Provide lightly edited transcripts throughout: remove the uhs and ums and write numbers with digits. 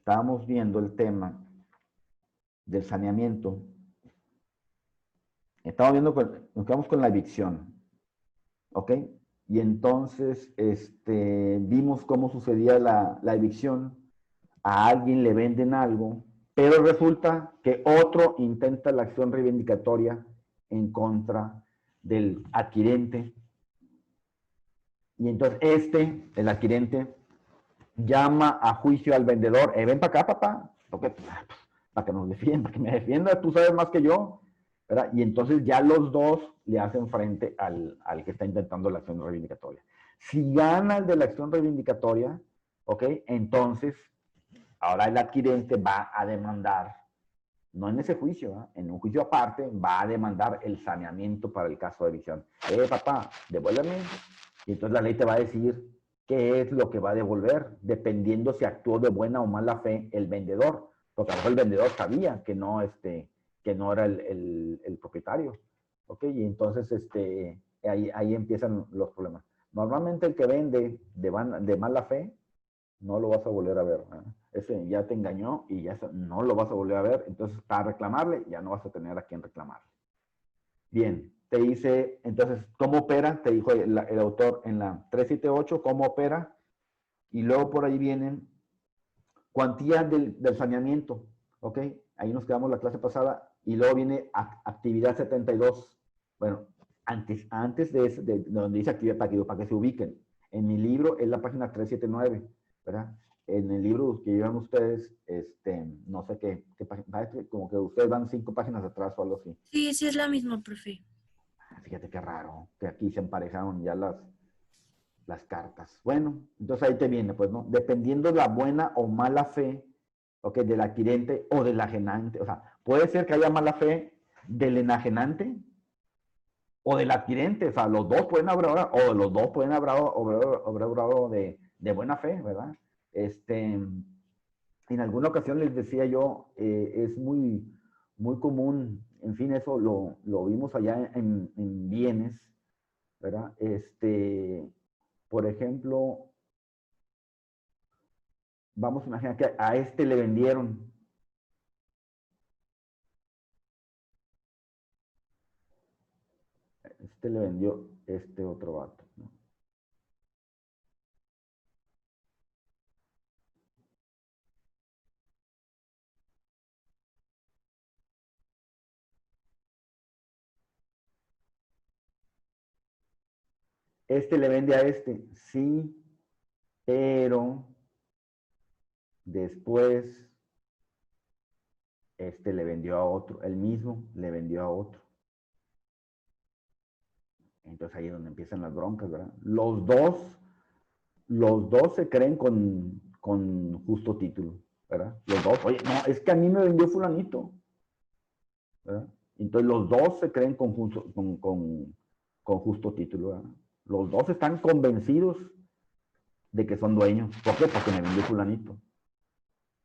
estábamos viendo el tema del saneamiento. Estamos viendo, nos quedamos con la evicción, ¿ok? Y entonces vimos cómo sucedía la evicción. A alguien le venden algo, pero resulta que otro intenta la acción reivindicatoria en contra del adquirente. Y entonces el adquirente, llama a juicio al vendedor. Ven para acá, papá, porque, para que nos defienda, para que me defienda, tú sabes más que yo, ¿verdad? Y entonces ya los dos le hacen frente al que está intentando la acción reivindicatoria. Si gana el de la acción reivindicatoria, ¿ok? Entonces, ahora el adquirente va a demandar, no en ese juicio, ¿eh? En un juicio aparte, va a demandar el saneamiento para el caso de evicción. Papá, devuélveme. Y entonces la ley te va a decir qué es lo que va a devolver, dependiendo si actuó de buena o mala fe el vendedor. Porque a lo mejor el vendedor sabía que no era el propietario. ¿Ok? Y entonces ahí empiezan los problemas. Normalmente el que vende de mala fe, no lo vas a volver a ver, ¿eh? Ese ya te engañó y ya no lo vas a volver a ver. Entonces, para reclamarle, ya no vas a tener a quién reclamar. Bien, te dice, entonces, ¿cómo opera? Te dijo el autor en la 378, ¿cómo opera? Y luego por ahí vienen cuantía del saneamiento, ¿ok? Ahí nos quedamos la clase pasada. Y luego viene actividad 72. Bueno, antes de donde dice actividad, para que se ubiquen. En mi libro es la página 379, ¿verdad? En el libro que llevan ustedes, no sé qué página, como que ustedes van 5 páginas atrás o algo así. Sí, sí es la misma, profe. Fíjate qué raro, que aquí se emparejaron ya las cartas. Bueno, entonces ahí te viene, pues, ¿no? Dependiendo la buena o mala fe, ¿ok? Del adquirente o del ajenante. O sea, puede ser que haya mala fe del enajenante o del adquirente. O sea, los dos pueden haber obrado, o los dos pueden haber obrado de buena fe, ¿verdad? En alguna ocasión les decía yo, es muy, muy común, en fin, eso lo vimos allá en bienes, ¿verdad? Por ejemplo, vamos a imaginar que a le vendieron. Le vendió otro vato, ¿no? Le vende a sí, pero después le vendió a otro, él mismo le vendió a otro. Entonces ahí es donde empiezan las broncas, ¿verdad? Los dos se creen con justo título, ¿verdad? Los dos, oye, no, es que a mí me vendió fulanito, ¿verdad? Entonces los dos se creen con justo título, ¿verdad? Los dos están convencidos de que son dueños. ¿Por qué? Porque me vendió fulanito.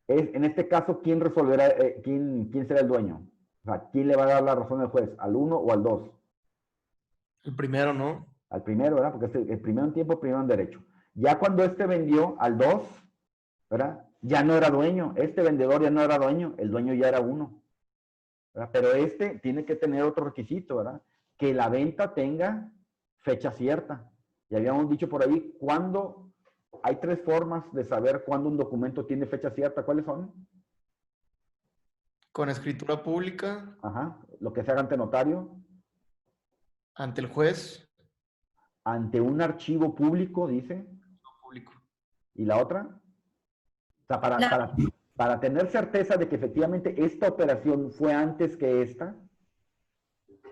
En este caso, ¿quién resolverá, quién será el dueño? O sea, ¿quién le va a dar la razón al juez? ¿Al 1 o al 2? El primero, ¿no? Al primero, ¿verdad? Porque el primero en tiempo, primero en derecho. Ya cuando vendió al 2, ¿verdad? Ya no era dueño. Vendedor ya no era dueño. El dueño ya era 1. ¿Verdad? Pero tiene que tener otro requisito, ¿verdad? Que la venta tenga fecha cierta. Ya habíamos dicho por ahí, cuando hay 3 formas de saber cuándo un documento tiene fecha cierta. ¿Cuáles son? Con escritura pública. Ajá. Lo que se haga ante notario. Ante el juez. Ante un archivo público, dice. Público. ¿Y la otra? O sea, para tener certeza de que efectivamente esta operación fue antes que esta,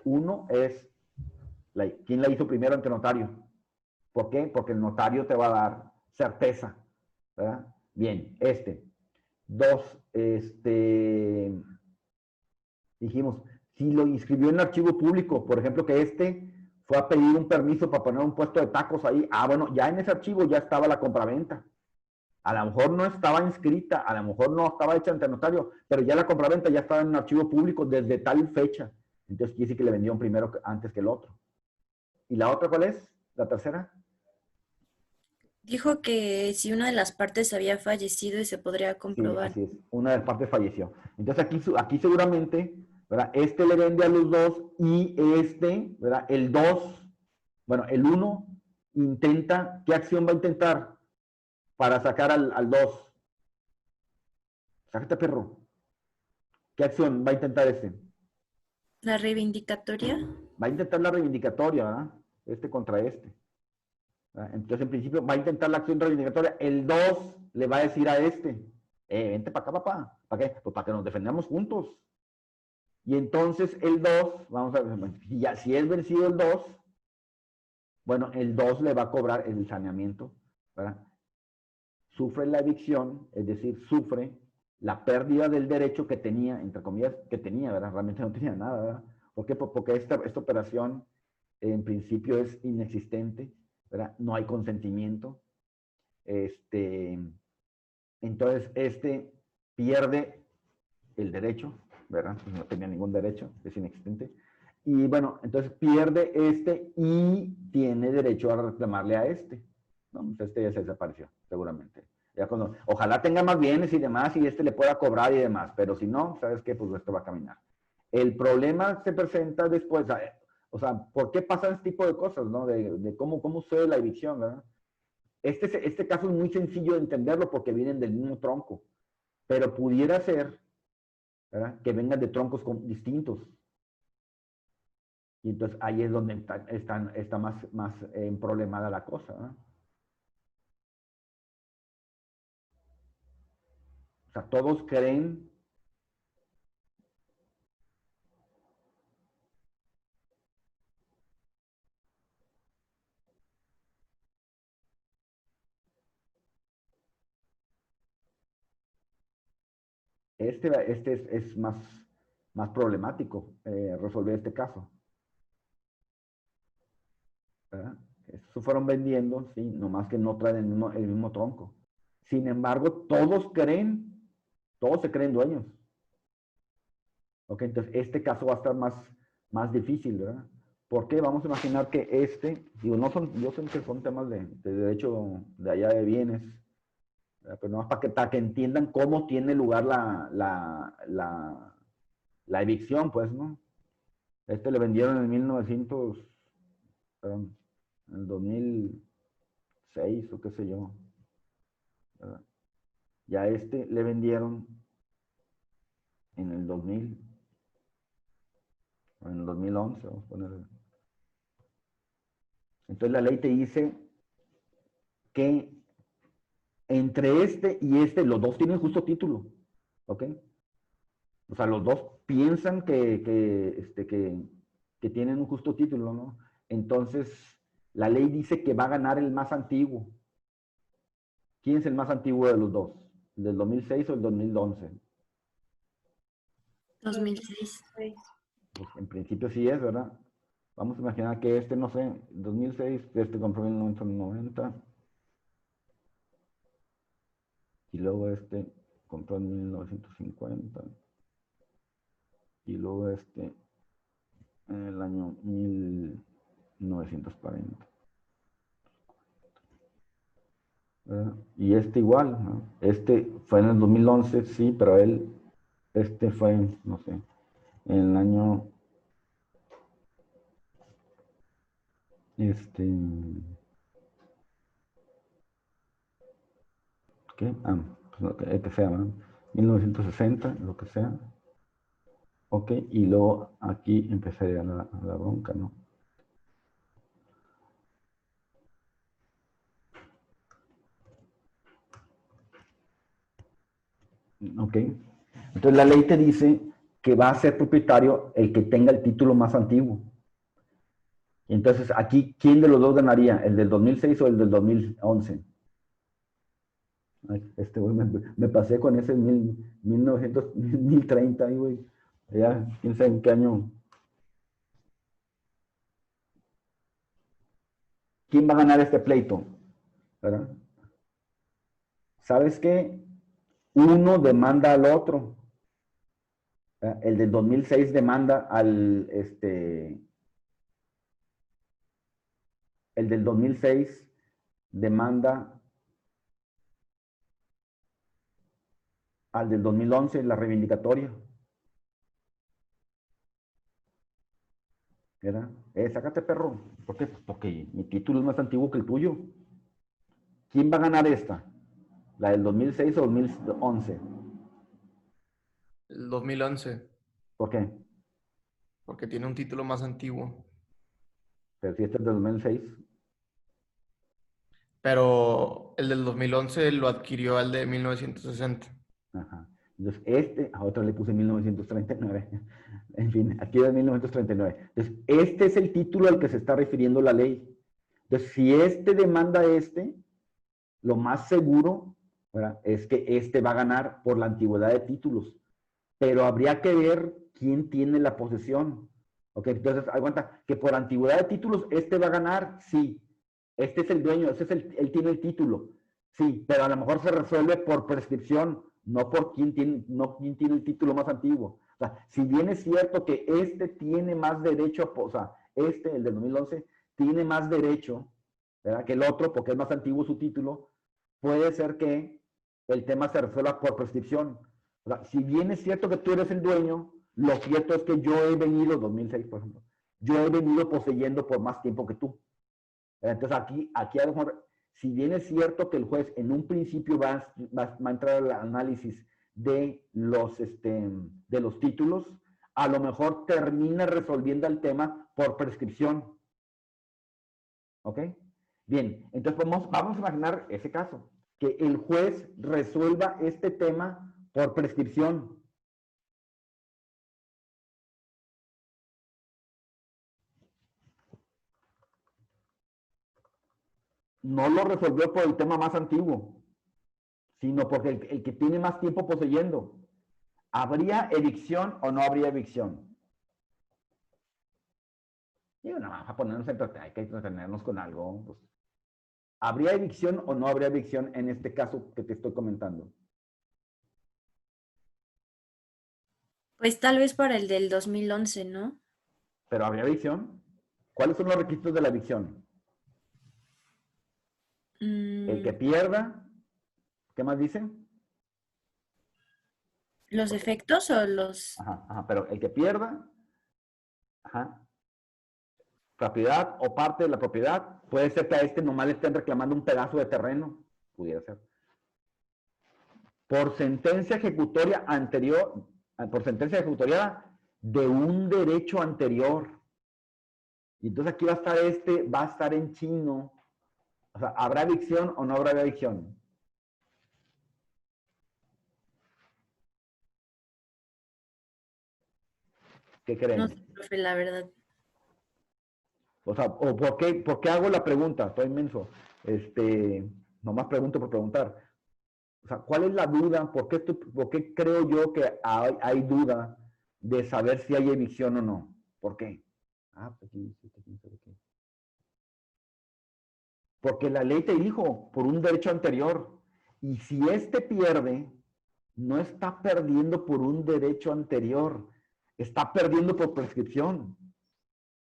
uno es quién la hizo primero ante notario. ¿Por qué? Porque el notario te va a dar certeza, ¿verdad? Bien, Dos, dijimos, si lo inscribió en archivo público, por ejemplo, que fue a pedir un permiso para poner un puesto de tacos ahí, bueno, ya en ese archivo ya estaba la compraventa. A lo mejor no estaba inscrita, a lo mejor no estaba hecha ante notario, pero ya la compraventa ya estaba en un archivo público desde tal fecha. Entonces quiere decir que le vendieron primero antes que el otro. ¿Y la otra cuál es? ¿La tercera? Dijo que si una de las partes había fallecido y se podría Sí, comprobar. así es. Una de las partes falleció. Entonces aquí seguramente, ¿verdad? Este le vende a los dos y este, ¿verdad? El 2, bueno, el uno intenta, ¿qué acción va a intentar para sacar al 2? Sácate, perro. ¿Qué acción va a intentar este? La reivindicatoria. Va a intentar la reivindicatoria, ¿verdad? Este contra este. ¿Verdad? Entonces, en principio, va a intentar la acción reivindicatoria. El 2 le va a decir a este, vente para acá, papá. ¿Para qué? Pues para que nos defendamos juntos. Y entonces el 2, vamos a ver, ya, si es vencido el 2, bueno, el 2 le va a cobrar el saneamiento, ¿verdad? Sufre la evicción, es decir, sufre la pérdida del derecho que tenía, entre comillas, que tenía, ¿verdad? Realmente no tenía nada, ¿verdad? ¿Por qué? Porque esta operación en principio es inexistente, ¿verdad? No hay consentimiento. Entonces, pierde el derecho, ¿verdad? Pues no tenía ningún derecho, es inexistente. Y bueno, entonces pierde y tiene derecho a reclamarle a este. No, pues ya se desapareció, seguramente. Ya cuando, ojalá tenga más bienes y demás y le pueda cobrar y demás, pero si no, ¿sabes qué? Pues esto va a caminar. El problema se presenta después, o sea, ¿por qué pasan este tipo de cosas, no? De cómo sucede la evicción, ¿verdad? Este caso es muy sencillo de entenderlo porque vienen del mismo tronco, pero pudiera ser, ¿verdad? Que vengan de troncos distintos. Y entonces ahí es donde está más problemada la cosa, ¿no? O sea, todos creen, es más problemático resolver este caso, ¿verdad? Estos fueron vendiendo, sí, nomás que no traen el mismo tronco. Sin embargo, todos se creen dueños. ¿Ok? Entonces, este caso va a estar más difícil, ¿verdad? ¿Por qué? Vamos a imaginar que digo, yo sé que son temas de derecho de allá de bienes, ¿verdad? Pero nomás para que entiendan cómo tiene lugar la evicción, pues, ¿no? Le vendieron en 1900, perdón, en el 2006 o qué sé yo, ¿verdad? Ya le vendieron en el 2000, o en el 2011, vamos a ponerle. Entonces la ley te dice que entre y los dos tienen justo título, ¿ok? O sea, los dos piensan que tienen un justo título, ¿no? Entonces, la ley dice que va a ganar el más antiguo. ¿Quién es el más antiguo de los dos? ¿El del 2006 o el 2011? 2006. Pues en principio sí es, ¿verdad? Vamos a imaginar que no sé, 2006, compró en 1990, y luego compró en 1950, y luego en el año 1940. ¿Verdad? Y igual, ¿no? Fue en el 2011, sí, pero fue, no sé, en el año, ¿qué? Pues que sea, ¿verdad? 1960, lo que sea. Ok, y luego aquí empezaría la bronca, ¿no? Ok. Entonces la ley te dice que va a ser propietario el que tenga el título más antiguo. Entonces aquí, ¿quién de los dos ganaría? ¿El del 2006 o el del 2011? Ay, güey, me pasé con ese 1900, 1030, ahí, güey. Ya, quién sabe en qué año. ¿Quién va a ganar este pleito? ¿Verdad? ¿Sabes qué? Uno demanda al otro. ¿Verdad? El del 2006 demanda el del 2006 demanda al del 2011, la reivindicatoria. ¿Verdad? Sácate, perro. ¿Por qué? Pues porque mi título es más antiguo que el tuyo. ¿Quién va a ganar esta? ¿La del 2006 o 2011? El 2011, ¿Por qué? porque tiene un título más antiguo. Pero si este es del 2006. Pero el del 2011 lo adquirió el de 1960. Ajá. Entonces, a otra le puse 1939. En fin, aquí es 1939. Entonces, este es el título al que se está refiriendo la ley. Entonces, si este demanda lo más seguro, ¿verdad?, es que este va a ganar por la antigüedad de títulos. Pero habría que ver quién tiene la posesión. ¿Ok? Entonces, aguanta, que por antigüedad de títulos, este va a ganar, sí. Este es el dueño, él tiene el título. Sí, pero a lo mejor se resuelve por prescripción, no por quién tiene el título más antiguo. O sea, si bien es cierto que este tiene más derecho, o sea, el del 2011, tiene más derecho, ¿verdad?, que el otro, porque es más antiguo su título, puede ser que el tema se resuelva por prescripción. O sea, si bien es cierto que tú eres el dueño, lo cierto es que yo he venido, 2006 por ejemplo, yo he venido poseyendo por más tiempo que tú. Entonces aquí a lo mejor, si bien es cierto que el juez en un principio va a entrar al análisis de los títulos, a lo mejor termina resolviendo el tema por prescripción. ¿Ok? Bien, entonces vamos a imaginar ese caso, que el juez resuelva este tema por prescripción. No lo resolvió por el tema más antiguo, sino porque el que tiene más tiempo poseyendo. ¿Habría evicción o no habría evicción? Digo, no, vamos a ponernos hay que entretenernos con algo. Pues, ¿habría evicción o no habría evicción en este caso que te estoy comentando? Pues tal vez para el del 2011, ¿no? ¿Pero habría evicción? ¿Cuáles son los requisitos de la evicción? El que Mm, pierda, ¿qué más dicen? ¿los efectos o los... Ajá, pero el que pierda, ajá, propiedad o parte de la propiedad, puede ser que a este nomás le estén reclamando un pedazo de terreno, pudiera ser. Por sentencia ejecutoria anterior, por sentencia ejecutoria de un derecho anterior. Y entonces aquí va a estar en chino. O sea, ¿habrá evicción o no habrá evicción? ¿Qué No sé, creen? profe, la verdad. O sea, ¿o por qué hago la pregunta? Estoy inmenso. Nomás pregunto por preguntar. O sea, ¿cuál es la duda? ¿Por qué creo yo que hay duda de saber si hay evicción o no? ¿Por qué? Pues aquí dice, quién sabe qué. Porque la ley te dijo por un derecho anterior. Y si este pierde, no está perdiendo por un derecho anterior, está perdiendo por prescripción.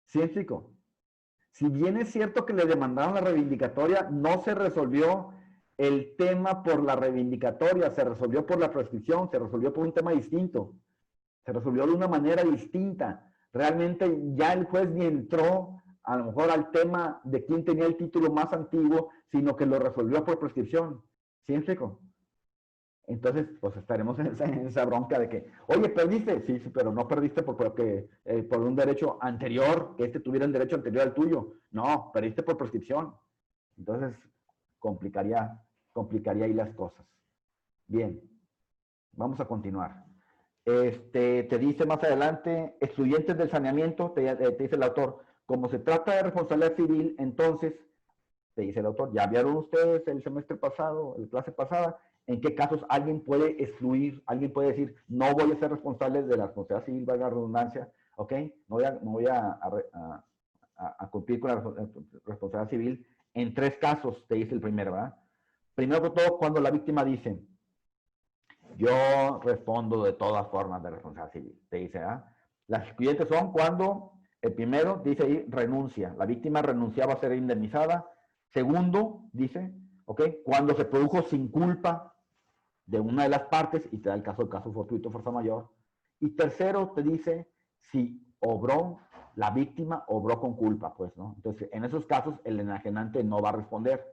¿Sí, chico? Si bien es cierto que le demandaron la reivindicatoria, no se resolvió el tema por la reivindicatoria, se resolvió por la prescripción, se resolvió por un tema distinto, se resolvió de una manera distinta. Realmente ya el juez ni entró a lo mejor al tema de quién tenía el título más antiguo, sino que lo resolvió por prescripción. ¿Sí, chico? Entonces, pues estaremos en esa bronca de que, oye, perdiste, sí, pero no perdiste por un derecho anterior, que este tuviera el derecho anterior al tuyo. No, perdiste por prescripción. Entonces, complicaría ahí las cosas. Bien, vamos a continuar. Te dice más adelante, excluyentes del saneamiento, te dice el autor, como se trata de responsabilidad civil, entonces, te dice el autor, ya vieron ustedes el semestre pasado, la clase pasada, en qué casos alguien puede excluir, alguien puede decir, no voy a ser responsable de la responsabilidad civil, valga la redundancia, ¿ok? No voy a cumplir con la responsabilidad civil en 3 casos, te dice el primero, ¿verdad? Primero que todo, cuando la víctima dice, yo respondo de todas formas de responsabilidad civil, te dice, ¿verdad? Las excluyentes son cuando el primero dice ahí renuncia, la víctima renunciaba a ser indemnizada, Segundo, dice, ¿ok? Cuando se produjo sin culpa de una de las partes, y te da el caso fortuito, fuerza mayor. Y tercero, te dice si obró, la víctima obró con culpa, pues, ¿no? Entonces, en esos casos, el enajenante no va a responder.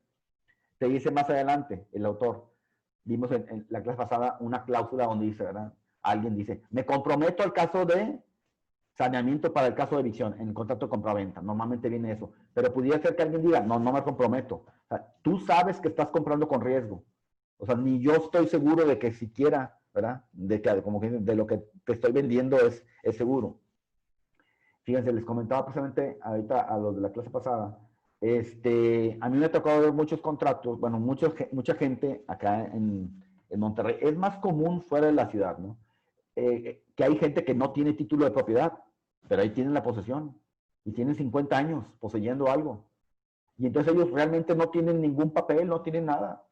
Te dice más adelante el autor, vimos en la clase pasada una cláusula donde dice, ¿verdad? Alguien dice, me comprometo al caso de saneamiento para el caso de evicción, en el contrato de compraventa. Normalmente viene eso. Pero pudiera ser que alguien diga, no, no me comprometo. O sea, tú sabes que estás comprando con riesgo. O sea, ni yo estoy seguro de que siquiera, ¿verdad? De que como que de lo que te estoy vendiendo es seguro. Fíjense, les comentaba precisamente ahorita a los de la clase pasada, a mí me ha tocado ver muchos contratos, bueno, mucha gente acá en Monterrey. Es más común fuera de la ciudad, ¿no? Que hay gente que no tiene título de propiedad, pero ahí tienen la posesión y tienen 50 años poseyendo algo. Y entonces ellos realmente no tienen ningún papel, no tienen nada.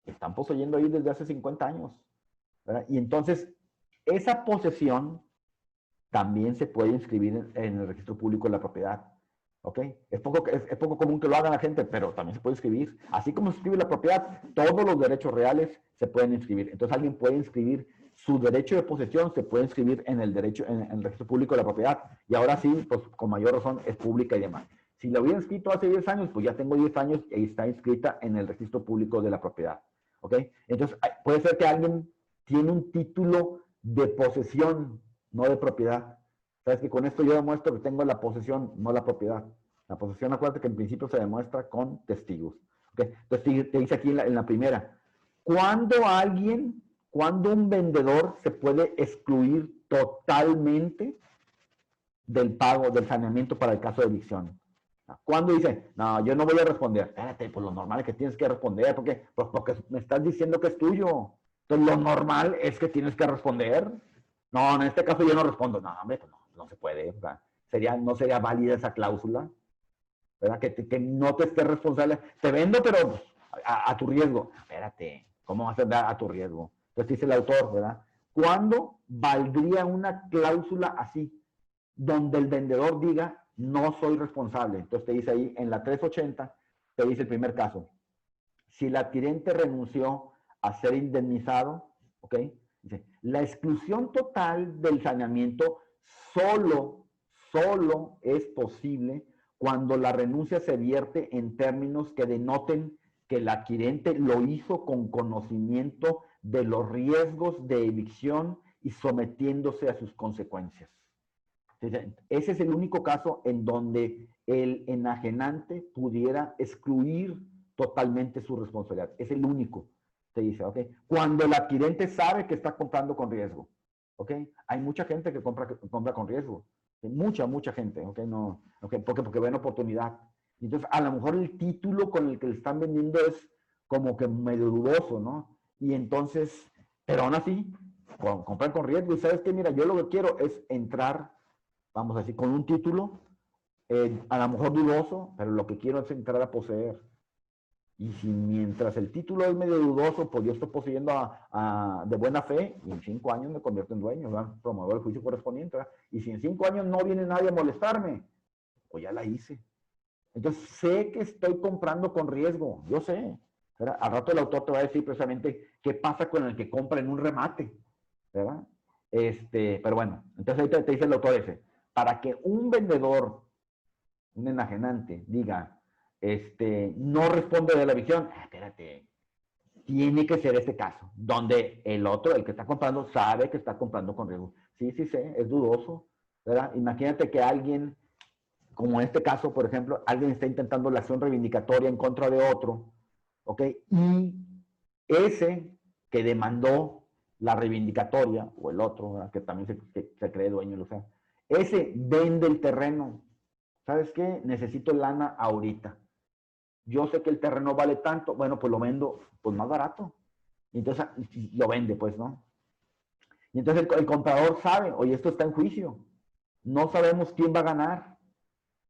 Están poseyendo ahí desde hace 50 años, ¿verdad? Y entonces esa posesión también se puede inscribir en el registro público de la propiedad. ¿Ok? Es poco común que lo hagan la gente, pero también se puede inscribir. Así como se inscribe la propiedad, todos los derechos reales se pueden inscribir. Entonces alguien puede inscribir su derecho de posesión, se puede inscribir en el registro público de la propiedad. Y ahora sí, pues con mayor razón es pública y demás. Si la hubiera inscrito hace 10 años, pues ya tengo 10 años y está inscrita en el registro público de la propiedad. ¿Ok? Entonces puede ser que alguien tiene un título de posesión, no de propiedad. Sabes que con esto yo demuestro que tengo la posesión, no la propiedad. La posesión, acuérdate que en principio se demuestra con testigos. ¿Okay? Entonces te dice aquí en la primera, ¿cuándo un vendedor se puede excluir totalmente del pago, del saneamiento para el caso de evicción? ¿Cuándo dice, no, yo no voy a responder? Espérate, pues lo normal es que tienes que responder, pues porque me estás diciendo que es tuyo. Entonces lo normal es que tienes que responder. No, en este caso yo no respondo. No, hombre, pues no se puede. ¿Verdad? No sería válida esa cláusula. ¿Verdad? Que no te estés responsable. Te vendo, pero pues, a tu riesgo. Espérate, ¿cómo vas a dar a tu riesgo? Entonces dice el autor, ¿verdad? ¿Cuándo valdría una cláusula así? Donde el vendedor diga, no soy responsable. Entonces te dice ahí, en la 380, te dice el primer caso. Si el adquirente renunció a ser indemnizado, ¿ok? Dice, la exclusión total del saneamiento solo es posible cuando la renuncia se vierte en términos que denoten que el adquirente lo hizo con conocimiento de los riesgos de evicción y sometiéndose a sus consecuencias. Ese es el único caso en donde el enajenante pudiera excluir totalmente su responsabilidad. Es el único, te dice, ¿ok? Cuando el adquirente sabe que está comprando con riesgo, ¿ok? Hay mucha gente que compra con riesgo. Mucha gente, ¿ok? No, okay, porque ven oportunidad. Entonces, a lo mejor el título con el que le están vendiendo es como que medio dudoso, ¿no? Y entonces, pero aún así, compran con riesgo. Y sabes que, mira, yo lo que quiero es entrar, vamos a decir, con un título, a lo mejor dudoso, pero lo que quiero es entrar a poseer. Y si mientras el título es medio dudoso, pues yo estoy poseyendo de buena fe, y en 5 años me convierto en dueño, ¿verdad? Promuevo el juicio correspondiente, ¿verdad? Y si en 5 años no viene nadie a molestarme, pues ya la hice. Entonces sé que estoy comprando con riesgo, yo sé. ¿Verdad? Al rato el autor te va a decir precisamente qué pasa con el que compra en un remate, ¿verdad? Pero bueno, entonces ahí te dice el autor ese, para que un vendedor, un enajenante, diga, no responde de la evicción, espérate, tiene que ser este caso, donde el otro, el que está comprando, sabe que está comprando con riesgo. Sí, sé, es dudoso, ¿verdad? Imagínate que alguien, como en este caso, por ejemplo, alguien está intentando la acción reivindicatoria en contra de otro, ¿ok? Y ese que demandó la reivindicatoria, o el otro, ¿verdad? Que también se cree dueño, o sea, ese vende el terreno. ¿Sabes qué? Necesito lana ahorita. Yo sé que el terreno vale tanto, bueno, pues lo vendo pues más barato. Y entonces lo vende, pues, ¿no? Y entonces el comprador sabe, oye, esto está en juicio. No sabemos quién va a ganar.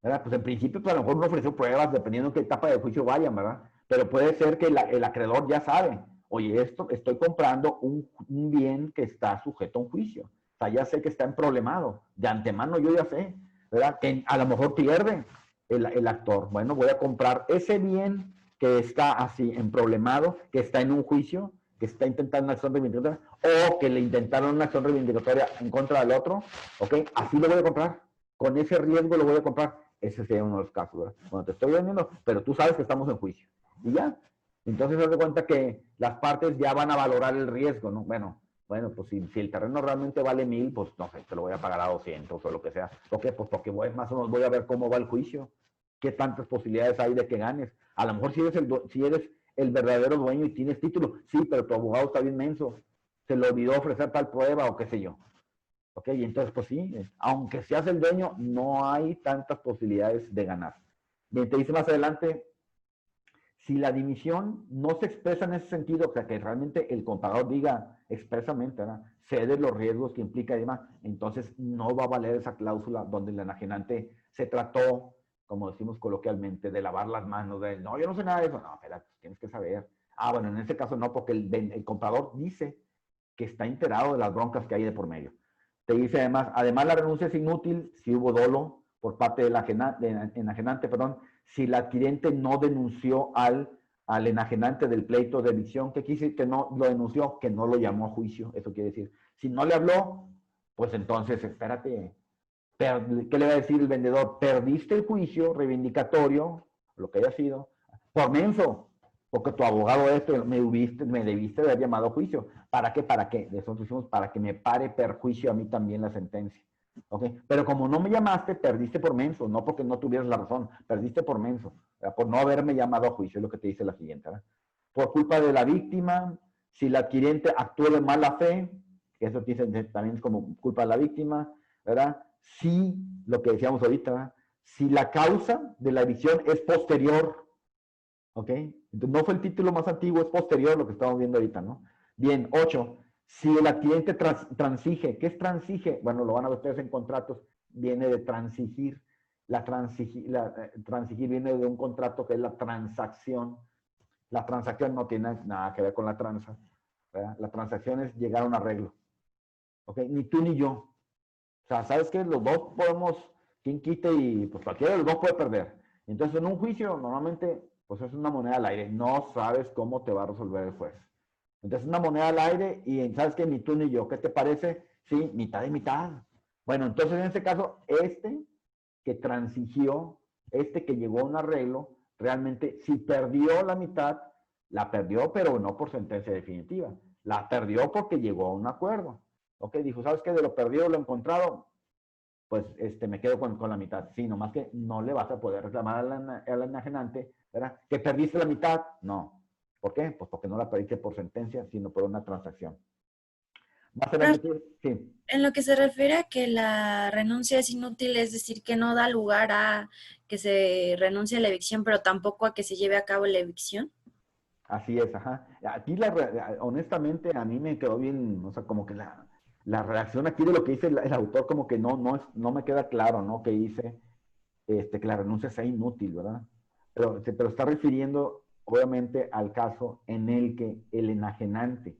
¿Verdad? Pues en principio, pues a lo mejor uno ofreció pruebas, dependiendo de qué etapa del juicio vayan, ¿verdad? Pero puede ser que el acreedor ya sabe, oye, estoy comprando un bien que está sujeto a un juicio. O sea, ya sé que está en problemado. De antemano yo ya sé, ¿verdad? Que a lo mejor pierde. el actor? Bueno, voy a comprar ese bien que está así, emproblemado, que está en un juicio, que está intentando una acción reivindicatoria, o que le intentaron una acción reivindicatoria en contra del otro, ¿ok? Así lo voy a comprar. Con ese riesgo lo voy a comprar. Ese sería uno de los casos, ¿verdad? Bueno, te estoy vendiendo, pero tú sabes que estamos en juicio. Y ya. Entonces, haz de cuenta que las partes ya van a valorar el riesgo, ¿no? Bueno, pues si el terreno realmente vale 1000, pues no sé, te lo voy a pagar a 200 o lo que sea. ¿Por qué? Pues porque más o menos voy a ver cómo va el juicio. ¿Qué tantas posibilidades hay de que ganes? A lo mejor si eres el verdadero dueño y tienes título, sí, pero tu abogado está bien menso. Se le olvidó ofrecer tal prueba o qué sé yo. ¿Ok? Y entonces, pues sí, aunque seas el dueño, no hay tantas posibilidades de ganar. Bien, te dice más adelante, si la dimisión no se expresa en ese sentido, o sea, que realmente el comprador diga expresamente, ¿verdad?, cede los riesgos que implica y demás, entonces no va a valer esa cláusula donde el enajenante se trató, como decimos coloquialmente, de lavar las manos, de no, yo no sé nada de eso. No, espera, tienes que saber. Bueno, en ese caso no, porque el comprador dice que está enterado de las broncas que hay de por medio. Te dice además la renuncia es inútil si hubo dolo por parte del enajenante, si el adquirente no denunció al enajenante del pleito de evicción. ¿Qué quiere decir? Que no lo denunció, que no lo llamó a juicio. Eso quiere decir, si no le habló, pues entonces, espérate, ¿qué le va a decir el vendedor? Perdiste el juicio reivindicatorio, lo que haya sido, por menso, porque tu abogado me debiste haber llamado a juicio. ¿Para qué? ¿Para qué? Nosotros decimos para que me pare perjuicio a mí también la sentencia. ¿Ok? Pero como no me llamaste, perdiste por menso, no porque no tuvieras la razón, perdiste por menso, ¿verdad?, por no haberme llamado a juicio, es lo que te dice la siguiente, ¿verdad? Por culpa de la víctima, si el adquirente actuó de mala fe, eso dice, también es como culpa de la víctima, ¿verdad? Si, lo que decíamos ahorita, ¿verdad?, si la causa de la evicción es posterior, ¿ok? Entonces, no fue el título más antiguo, es posterior lo que estamos viendo ahorita, ¿no? Bien, 8. Si el adquirente transige, ¿qué es transige? Bueno, lo van a ver ustedes en contratos, viene de transigir. Transigir viene de un contrato que es la transacción. La transacción no tiene nada que ver con la tranza, ¿verdad? La transacción es llegar a un arreglo, ¿ok? Ni tú ni yo. O sea, ¿sabes qué? Los dos podemos, quien quite y pues cualquiera de los dos puede perder. Entonces, en un juicio, normalmente, pues es una moneda al aire. No sabes cómo te va a resolver el juez. Entonces, una moneda al aire y ¿sabes qué? Ni tú ni yo. ¿Qué te parece? Sí, mitad y mitad. Bueno, entonces en este caso, que transigió, que llegó a un arreglo, realmente si perdió la mitad, la perdió, pero no por sentencia definitiva. La perdió porque llegó a un acuerdo. Ok, dijo, ¿sabes qué? De lo perdido, lo encontrado, pues me quedo con la mitad. Sí, nomás que no le vas a poder reclamar al enajenante, ¿verdad?, que perdiste la mitad. No. ¿Por qué? Pues porque no la perdiste por sentencia, sino por una transacción. Más adelante, sí. En lo que se refiere a que la renuncia es inútil, es decir, que no da lugar a que se renuncie a la evicción, pero tampoco a que se lleve a cabo la evicción. Así es, ajá. Aquí, honestamente, a mí me quedó bien, o sea, como que la reacción aquí de lo que dice el autor, como que no me queda claro, ¿no? Que dice que la renuncia sea inútil, ¿verdad? Pero está refiriendo, obviamente, al caso en el que el enajenante,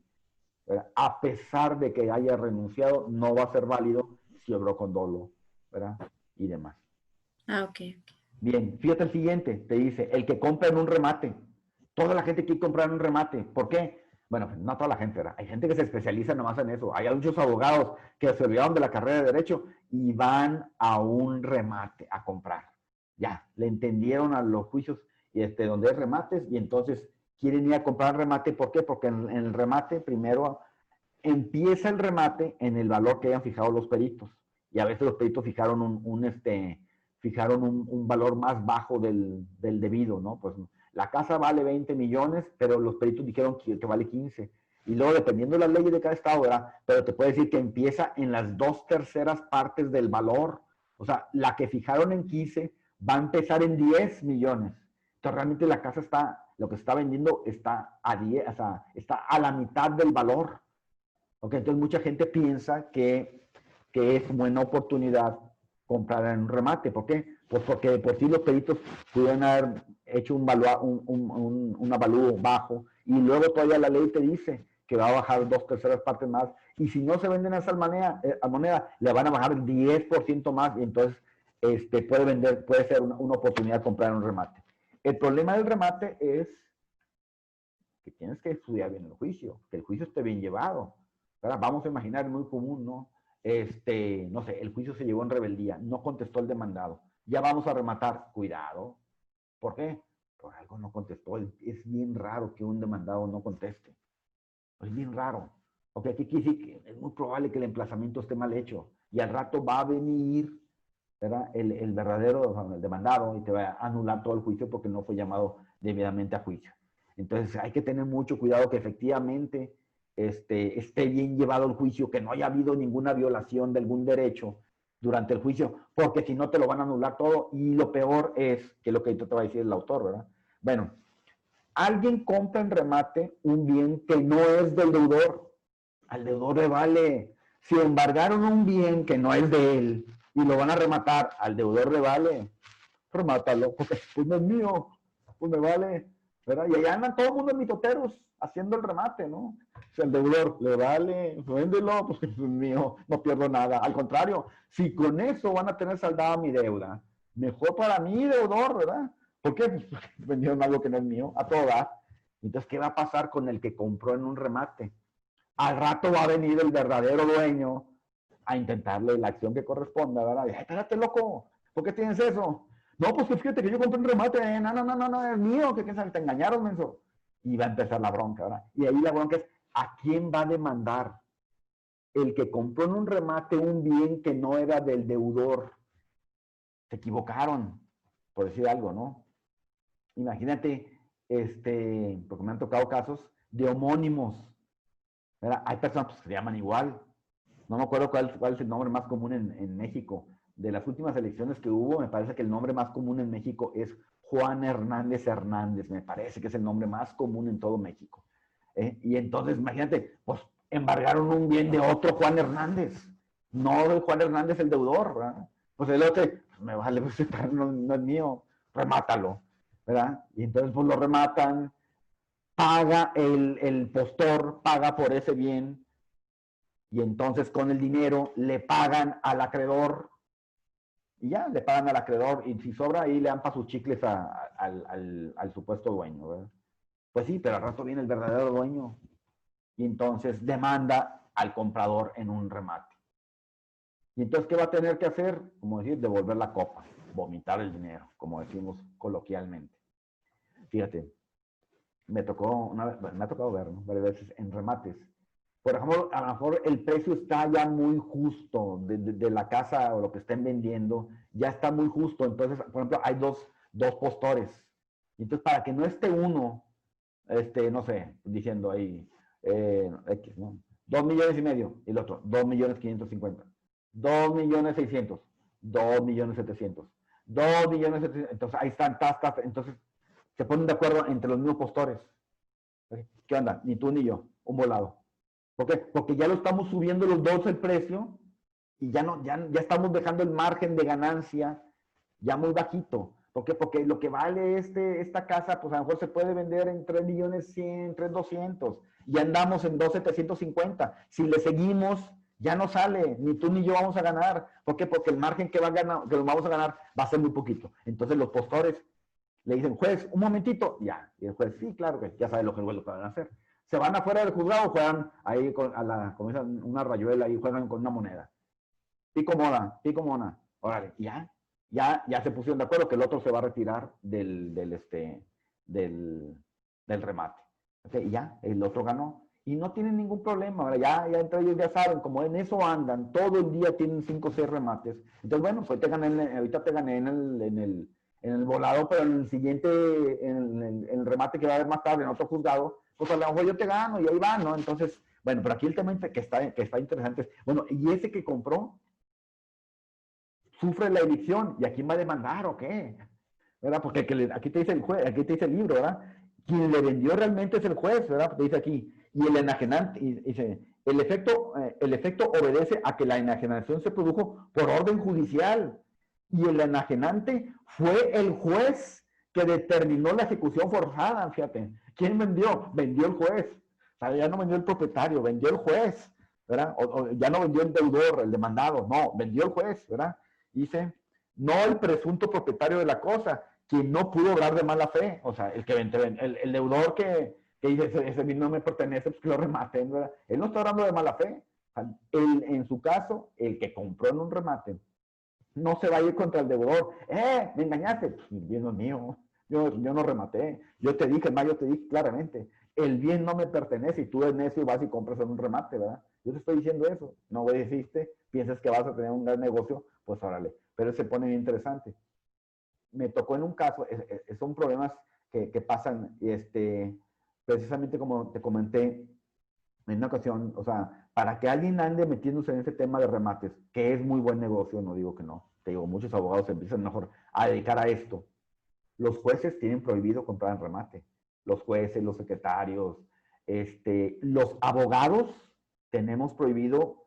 ¿verdad?, a pesar de que haya renunciado, no va a ser válido si obró con dolo, ¿verdad? Y demás. Ok. Bien, fíjate el siguiente, te dice, el que compra en un remate. Toda la gente quiere comprar en un remate. ¿Por qué? Bueno, no toda la gente, ¿verdad? Hay gente que se especializa nomás en eso. Hay muchos abogados que se olvidaron de la carrera de Derecho y van a un remate a comprar. Ya, le entendieron a los juicios donde hay remates y entonces quieren ir a comprar remate. ¿Por qué? Porque en el remate primero empieza el remate en el valor que hayan fijado los peritos. Y a veces los peritos fijaron un valor más bajo del debido, ¿no? Pues la casa vale 20 millones, pero los peritos dijeron que vale 15. Y luego, dependiendo de las leyes de cada estado, ¿verdad?, pero te puede decir que empieza en las 2/3 partes del valor. O sea, la que fijaron en 15 va a empezar en 10 millones. Entonces, realmente la casa lo que se está vendiendo está a 10, o sea, está a la mitad del valor. ¿Ok? Entonces, mucha gente piensa que es buena oportunidad comprar en un remate. ¿Por qué? Pues porque de por sí los peritos pudieran haber hecho un avalúo bajo y luego todavía la ley te dice que va a bajar 2/3 partes más y si no se venden a esa moneda, le van a bajar el 10% más y entonces puede ser una oportunidad de comprar un remate. El problema del remate es que tienes que estudiar bien el juicio, que el juicio esté bien llevado. ¿Verdad? Vamos a imaginar, muy común, ¿no? No sé, el juicio se llevó en rebeldía, no contestó el demandado. Ya vamos a rematar. Cuidado. ¿Por qué? Por algo no contestó. Es bien raro que un demandado no conteste. Es bien raro. Porque aquí quiere decir que es muy probable que el emplazamiento esté mal hecho. Y al rato va a venir, ¿verdad? El verdadero, el demandado, y te va a anular todo el juicio porque no fue llamado debidamente a juicio. Entonces hay que tener mucho cuidado que efectivamente esté bien llevado el juicio, que no haya habido ninguna violación de algún derecho durante el juicio, porque si no te lo van a anular todo. Y lo peor es, que es lo que te va a decir el autor, ¿verdad? Bueno, alguien compra en remate un bien que no es del deudor. Al deudor le vale. Si embargaron un bien que no es de él y lo van a rematar, al deudor le vale. Remátalo, porque pues no es mío, pues me vale, ¿verdad? Y allá andan todo el mundo en mitoteros haciendo el remate, ¿no? O sea, el deudor le vale, véndelo, pues es mío, no pierdo nada. Al contrario, si con eso van a tener saldada mi deuda, mejor para mí, deudor, ¿verdad? ¿Por qué? Pues vendieron algo que no es mío, a todo dar. Entonces, ¿qué va a pasar con el que compró en un remate? Al rato va a venir el verdadero dueño a intentarle la acción que corresponda, ¿verdad? Y, espérate, loco, ¿por qué tienes eso? No, pues que fíjate que yo compré un remate, no, es mío, que te engañaron, menso. Y va a empezar la bronca, ¿verdad? Y ahí la bronca es, ¿a quién va a demandar? El que compró en un remate un bien que no era del deudor. Se equivocaron, por decir algo, ¿no? Imagínate, porque me han tocado casos de homónimos, ¿verdad? Hay personas que se llaman igual. No me acuerdo cuál es el nombre más común en México. De las últimas elecciones que hubo, me parece que el nombre más común en México es Juan Hernández Hernández. Me parece que es el nombre más común en todo México. Y entonces, imagínate, pues embargaron un bien de otro Juan Hernández. No de Juan Hernández el deudor, ¿verdad? Pues el otro, pues me vale, pues, no es mío, remátalo, ¿verdad? Y entonces pues lo rematan, paga el postor, paga por ese bien, y entonces con el dinero le pagan al acreedor, y ya, le pagan al acreedor, y si sobra ahí le dan para sus chicles al supuesto dueño, ¿verdad? Pues sí, pero al rato viene el verdadero dueño, y entonces demanda al comprador en un remate. Y entonces, ¿qué va a tener que hacer? Como decir, devolver la copa, vomitar el dinero, como decimos coloquialmente. Fíjate, me ha tocado ver, ¿no? Varias veces en remates. Por ejemplo, a lo mejor el precio está ya muy justo de la casa o lo que estén vendiendo, ya está muy justo. Entonces, por ejemplo, hay dos postores. Entonces, para que no esté uno, no sé, diciendo ahí, X, ¿no? 2,5 millones, y el otro, 2,550,000, 2,600,000, 2,700,000, 2,700,000. Entonces, ahí están, entonces, se ponen de acuerdo entre los mismos postores. ¿Qué onda? Ni tú ni yo, un volado. ¿Por qué? Porque ya lo estamos subiendo los dos el precio y ya estamos dejando el margen de ganancia ya muy bajito. ¿Por qué? Porque lo que vale esta casa, pues a lo mejor se puede vender en 3,100,000, 3,200,000. Y andamos en 2,750. Si le seguimos, ya no sale. Ni tú ni yo vamos a ganar. ¿Por qué? Porque el margen que nos vamos a ganar va a ser muy poquito. Entonces los postores le dicen, juez, un momentito. Ya. Y el juez, sí, claro que ya sabe lo que el juez lo van a hacer. Se van afuera del juzgado, juegan ahí como una rayuela y juegan con una moneda. Pico mona. Órale, ya se pusieron de acuerdo que el otro se va a retirar del remate. Okay, y ya, el otro ganó. Y no tienen ningún problema. Ahora ya entre ellos ya saben, como en eso andan, todo el día tienen 5 o 6 remates. Entonces, bueno, pues ahorita te gané en el volado, pero en el siguiente, en el remate que va a haber más tarde en otro juzgado, pues a lo mejor yo te gano y ahí va, ¿no? Entonces, bueno, pero aquí el tema que está interesante es, bueno, ¿y ese que compró sufre la evicción? ¿Y a quién va a demandar o qué? ¿Verdad? Porque aquí te dice el juez, aquí te dice el libro, ¿verdad? Quien le vendió realmente es el juez, ¿verdad? Porque dice aquí, y el enajenante, dice, el efecto obedece a que la enajenación se produjo por orden judicial, y el enajenante fue el juez que determinó la ejecución forzada, fíjate. ¿Quién vendió? Vendió el juez. O sea, ya no vendió el propietario, vendió el juez, ¿verdad? O ya no vendió el deudor, el demandado, no, vendió el juez, ¿verdad? Dice, no el presunto propietario de la cosa, quien no pudo obrar de mala fe, o sea, el deudor que dice, ese bien no me pertenece, pues que lo rematen, ¿verdad? Él no está obrando de mala fe. O sea, en su caso, el que compró en un remate, no se va a ir contra el deudor. Me engañaste. Pues, el bien no es mío. Yo no rematé. Yo te dije claramente, el bien no me pertenece y tú eres necio y vas y compras en un remate, ¿verdad? Yo te estoy diciendo eso. No obedeciste, piensas que vas a tener un gran negocio, pues órale. Pero se pone bien interesante. Me tocó en un caso, son problemas que pasan, precisamente como te comenté en una ocasión, o sea, para que alguien ande metiéndose en ese tema de remates, que es muy buen negocio, no digo que no, te digo, muchos abogados se empiezan mejor a dedicar a esto. Los jueces tienen prohibido comprar en remate. Los jueces, los secretarios, los abogados tenemos prohibido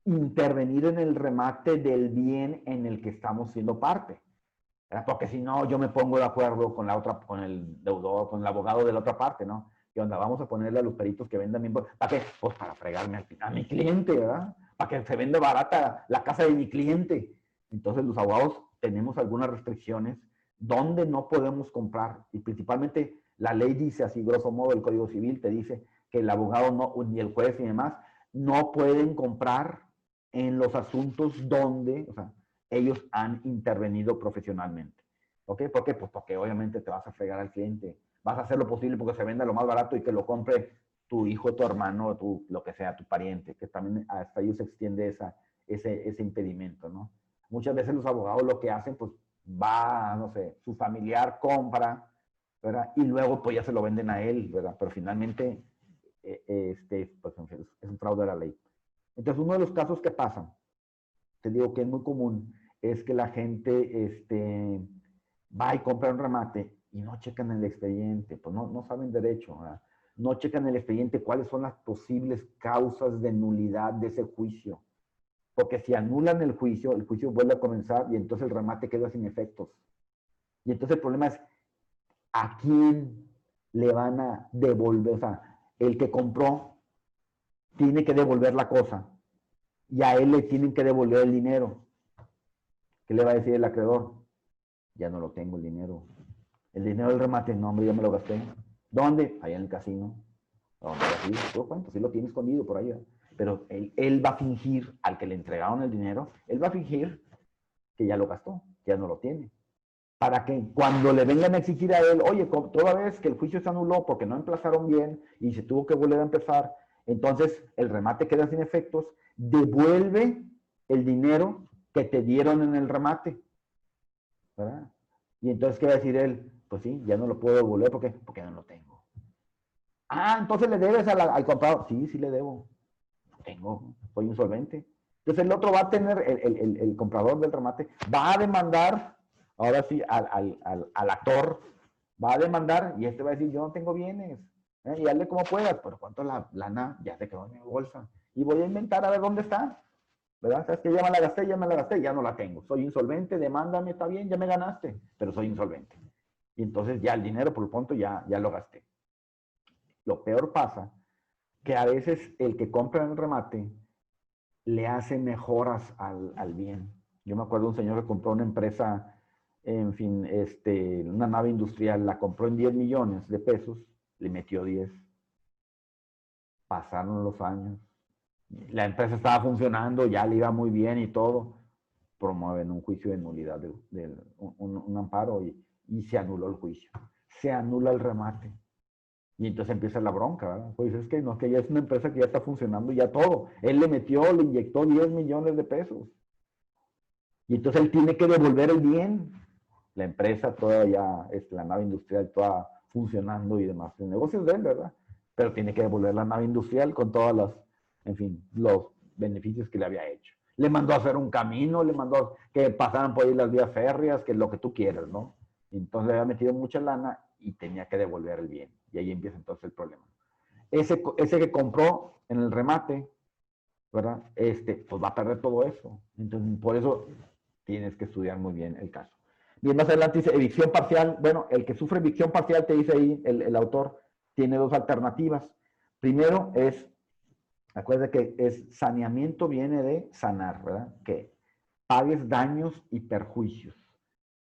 intervenir en el remate del bien en el que estamos siendo parte. Porque si no, yo me pongo de acuerdo con la otra, con el deudor, con el abogado de la otra parte, ¿no? ¿Qué onda? Vamos a ponerle a los peritos que vendan bien. ¿Para qué? Pues para fregarme a mi cliente, ¿verdad? Para que se venda barata la casa de mi cliente. Entonces los abogados tenemos algunas restricciones donde no podemos comprar. Y principalmente la ley dice así, grosso modo, el Código Civil te dice que el abogado no, ni el juez y demás, no pueden comprar en los asuntos donde, o sea, ellos han intervenido profesionalmente. ¿Ok? ¿Por qué? Pues porque obviamente te vas a fregar al cliente. Vas a hacer lo posible porque se venda lo más barato y que lo compre tu hijo, tu hermano, lo que sea, tu pariente, que también hasta ellos se extiende ese impedimento, ¿no? Muchas veces los abogados lo que hacen, pues va, no sé, su familiar compra, ¿verdad? Y luego pues ya se lo venden a él, ¿verdad? Pero finalmente, pues es un fraude a la ley. Entonces, uno de los casos que pasan, te digo que es muy común, es que la gente va y compra un remate y no checan el expediente, pues no saben derecho, ¿verdad? No checan el expediente cuáles son las posibles causas de nulidad de ese juicio. Porque si anulan el juicio vuelve a comenzar y entonces el remate queda sin efectos. Y entonces el problema es, ¿a quién le van a devolver? O sea, el que compró tiene que devolver la cosa y a él le tienen que devolver el dinero. ¿Qué le va a decir el acreedor? Ya no lo tengo el dinero. El dinero del remate, no, hombre, ya me lo gasté. ¿Dónde? Allá en el casino. ¿Dónde? Así, todo cuento, sí lo tiene escondido por ahí. Pero él va a fingir, al que le entregaron el dinero, él va a fingir que ya lo gastó, que ya no lo tiene. Para que cuando le vengan a exigir a él, oye, toda vez que el juicio se anuló porque no emplazaron bien y se tuvo que volver a empezar, entonces el remate queda sin efectos, devuelve el dinero que te dieron en el remate, ¿verdad? Y entonces, ¿qué va a decir él? Pues sí, ya no lo puedo devolver porque no lo tengo. Ah, entonces le debes al comprador. Sí, sí le debo. No tengo, soy insolvente. Entonces el otro va a tener, el comprador del remate, va a demandar, ahora sí, al actor, va a demandar y este va a decir, yo no tengo bienes. Y hazle como puedas, pero cuánto la lana ya se quedó en mi bolsa. Y voy a inventar a ver dónde está. ¿Verdad? Sabes que ya me la gasté, ya no la tengo. Soy insolvente, demándame, está bien, ya me ganaste, pero soy insolvente. Y entonces ya el dinero, por lo pronto, ya lo gasté. Lo peor pasa que a veces el que compra en el remate le hace mejoras al bien. Yo me acuerdo de un señor que compró una empresa, en fin, una nave industrial, la compró en 10 millones de pesos, le metió 10. Pasaron los años. La empresa estaba funcionando, ya le iba muy bien y todo. Promueven un juicio de nulidad, un amparo y se anuló el juicio. Se anula el remate. Y entonces empieza la bronca, ¿verdad? Pues es que no, que ya es una empresa que ya está funcionando ya todo. Él le inyectó 10 millones de pesos. Y entonces él tiene que devolver el bien. La empresa toda ya, la nave industrial toda funcionando y demás. El negocio es de él, ¿verdad? Pero tiene que devolver la nave industrial con todas las, en fin, los beneficios que le había hecho. Le mandó a hacer un camino, le mandó que pasaran por ahí las vías férreas, que lo que tú quieras, ¿no? Entonces le había metido mucha lana y tenía que devolver el bien. Y ahí empieza entonces el problema. Ese que compró en el remate, ¿verdad? Pues va a perder todo eso. Entonces, por eso tienes que estudiar muy bien el caso. Bien, más adelante dice evicción parcial. Bueno, el que sufre evicción parcial, te dice ahí el autor, tiene dos alternativas. Primero es, acuérdate que es saneamiento, viene de sanar, ¿verdad? Que pagues daños y perjuicios.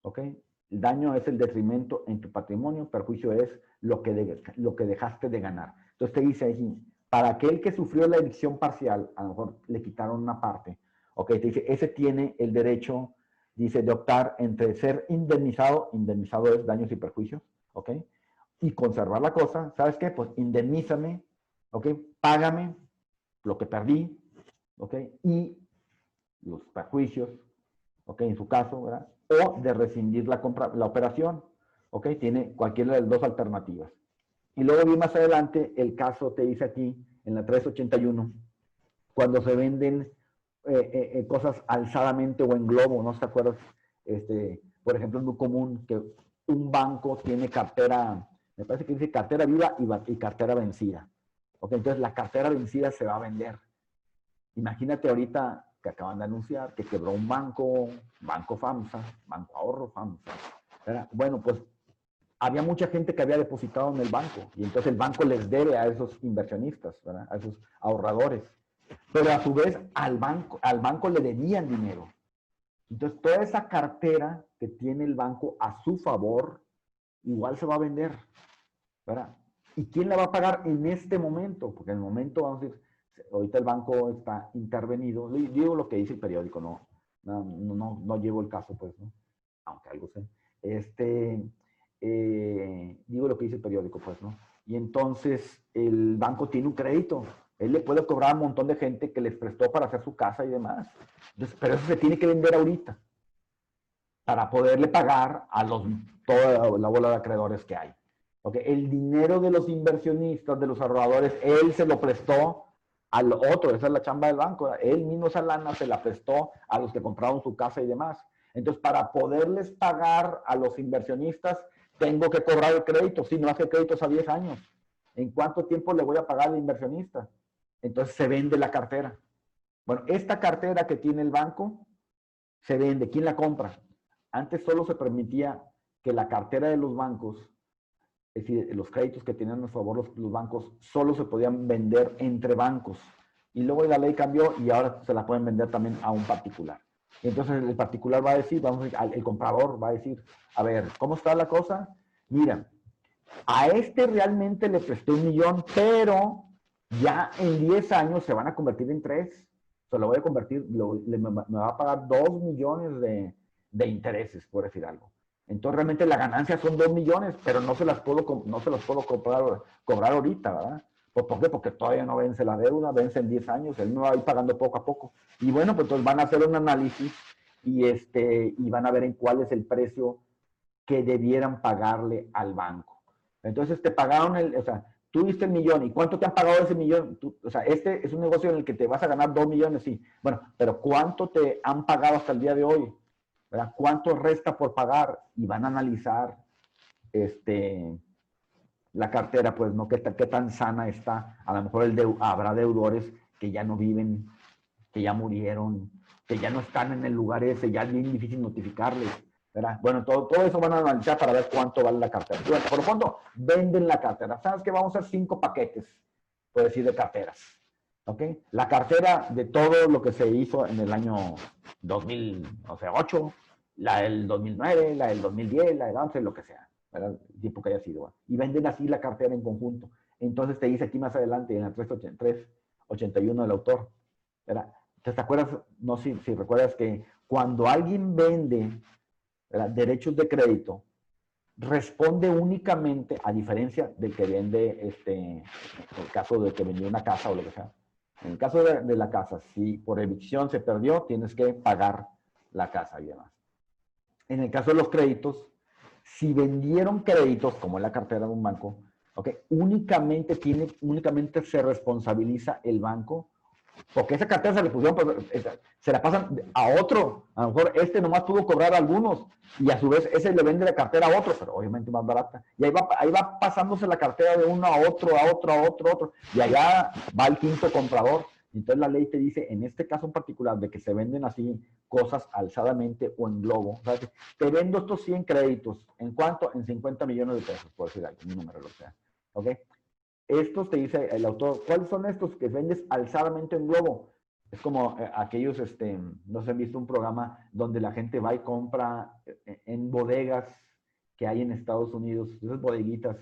¿Ok? El daño es el detrimento en tu patrimonio, perjuicio es lo que dejaste de ganar. Entonces te dice ahí, para aquel que sufrió la evicción parcial, a lo mejor le quitaron una parte, ¿ok? Te dice, ese tiene el derecho, dice, de optar entre ser indemnizado, indemnizado es daños y perjuicios, ¿ok? Y conservar la cosa, ¿sabes qué? Pues indemnízame, ¿ok? Págame lo que perdí, ¿ok? Y los perjuicios, ¿ok? En su caso, ¿verdad? O de rescindir la operación, ¿ok? Tiene cualquiera de las dos alternativas. Y luego vi más adelante el caso, te dice aquí, en la 381, cuando se venden cosas alzadamente o en globo, ¿no te acuerdas? Por ejemplo, es muy común que un banco tiene cartera, me parece que dice cartera viva y cartera vencida. ¿Ok? Entonces la cartera vencida se va a vender. Imagínate ahorita que acaban de anunciar que quebró un banco, Banco FAMSA, Banco Ahorro FAMSA. ¿Verdad? Bueno, pues había mucha gente que había depositado en el banco y entonces el banco les debe a esos inversionistas, ¿verdad? A esos ahorradores. Pero a su vez al banco le debían dinero. Entonces toda esa cartera que tiene el banco a su favor, igual se va a vender, ¿verdad? ¿Y quién la va a pagar en este momento? Porque en el momento, vamos a decir, ahorita el banco está intervenido. Digo lo que dice el periódico, no llevo el caso, pues, ¿no? Aunque algo sé. Digo lo que dice el periódico, pues, ¿no? Y entonces el banco tiene un crédito. Él le puede cobrar a un montón de gente que les prestó para hacer su casa y demás. Entonces, pero eso se tiene que vender ahorita para poderle pagar a toda la bola de acreedores que hay. ¿Okay? El dinero de los inversionistas, de los ahorradores, él se lo prestó al otro, esa es la chamba del banco. Él mismo esa lana se la prestó a los que compraron su casa y demás. Entonces, para poderles pagar a los inversionistas, tengo que cobrar el crédito. Si no hace créditos a 10 años, ¿en cuánto tiempo le voy a pagar al inversionista? Entonces se vende la cartera. Bueno, esta cartera que tiene el banco se vende. ¿Quién la compra? Antes solo se permitía que la cartera de los bancos, es decir, los créditos que tenían a favor los bancos, solo se podían vender entre bancos. Y luego la ley cambió y ahora se la pueden vender también a un particular. Entonces el particular va a decir, el comprador va a decir, a ver, ¿cómo está la cosa? Mira, a este realmente le presté 1 millón, pero ya en 10 años se van a convertir en 3. Se lo voy a convertir, me va a pagar 2 millones de intereses, por decir algo. Entonces realmente la ganancia son 2 millones, pero no se las puedo cobrar ahorita, ¿verdad? ¿Por qué? Porque todavía no vence la deuda, vence en 10 años, él me va a ir pagando poco a poco. Y bueno, pues entonces van a hacer un análisis y van a ver en cuál es el precio que debieran pagarle al banco. Entonces te pagaron tú diste el millón, ¿y cuánto te han pagado ese millón? Este es un negocio en el que te vas a ganar 2 millones, sí. Bueno, pero ¿cuánto te han pagado hasta el día de hoy? ¿Verdad? ¿Cuánto resta por pagar? Y van a analizar la cartera, pues, ¿no? ¿Qué tan sana está? A lo mejor habrá deudores que ya no viven, que ya murieron, que ya no están en el lugar ese, ya es bien difícil notificarles, ¿verdad? Bueno, todo eso van a analizar para ver cuánto vale la cartera. Bueno, por lo pronto, venden la cartera. ¿Sabes qué? Vamos a hacer 5 paquetes, por decir, de carteras. ¿Ok? La cartera de todo lo que se hizo en el año 2008, la del 2009, la del 2010, la del 11, lo que sea, ¿verdad? El tiempo que haya sido. Y venden así la cartera en conjunto. Entonces te dice aquí más adelante, en la 381 del autor, ¿verdad? ¿Te acuerdas? No sé si recuerdas que cuando alguien vende, ¿verdad?, derechos de crédito, responde únicamente, a diferencia del que vende, el caso de que vendió una casa o lo que sea. En el caso de la casa, si por evicción se perdió, tienes que pagar la casa y demás. En el caso de los créditos, si vendieron créditos, como es la cartera de un banco, ¿okay?, únicamente se responsabiliza el banco, porque esa cartera se le pusieron, se la pasan a otro. A lo mejor nomás pudo cobrar a algunos y a su vez ese le vende la cartera a otro, pero obviamente más barata. Y ahí va pasándose la cartera de uno a otro, a otro, a otro, a otro. Y allá va el quinto comprador. Entonces la ley te dice, en este caso en particular, de que se venden así cosas alzadamente o en globo. O sea, te vendo estos 100 créditos. ¿En cuánto? En 50 millones de pesos, por decir algo, un número, lo sea. ¿Ok? Estos te dice el autor, ¿cuáles son estos que vendes alzadamente en globo? Es como aquellos, no sé, han visto un programa donde la gente va y compra en bodegas que hay en Estados Unidos, esas bodeguitas,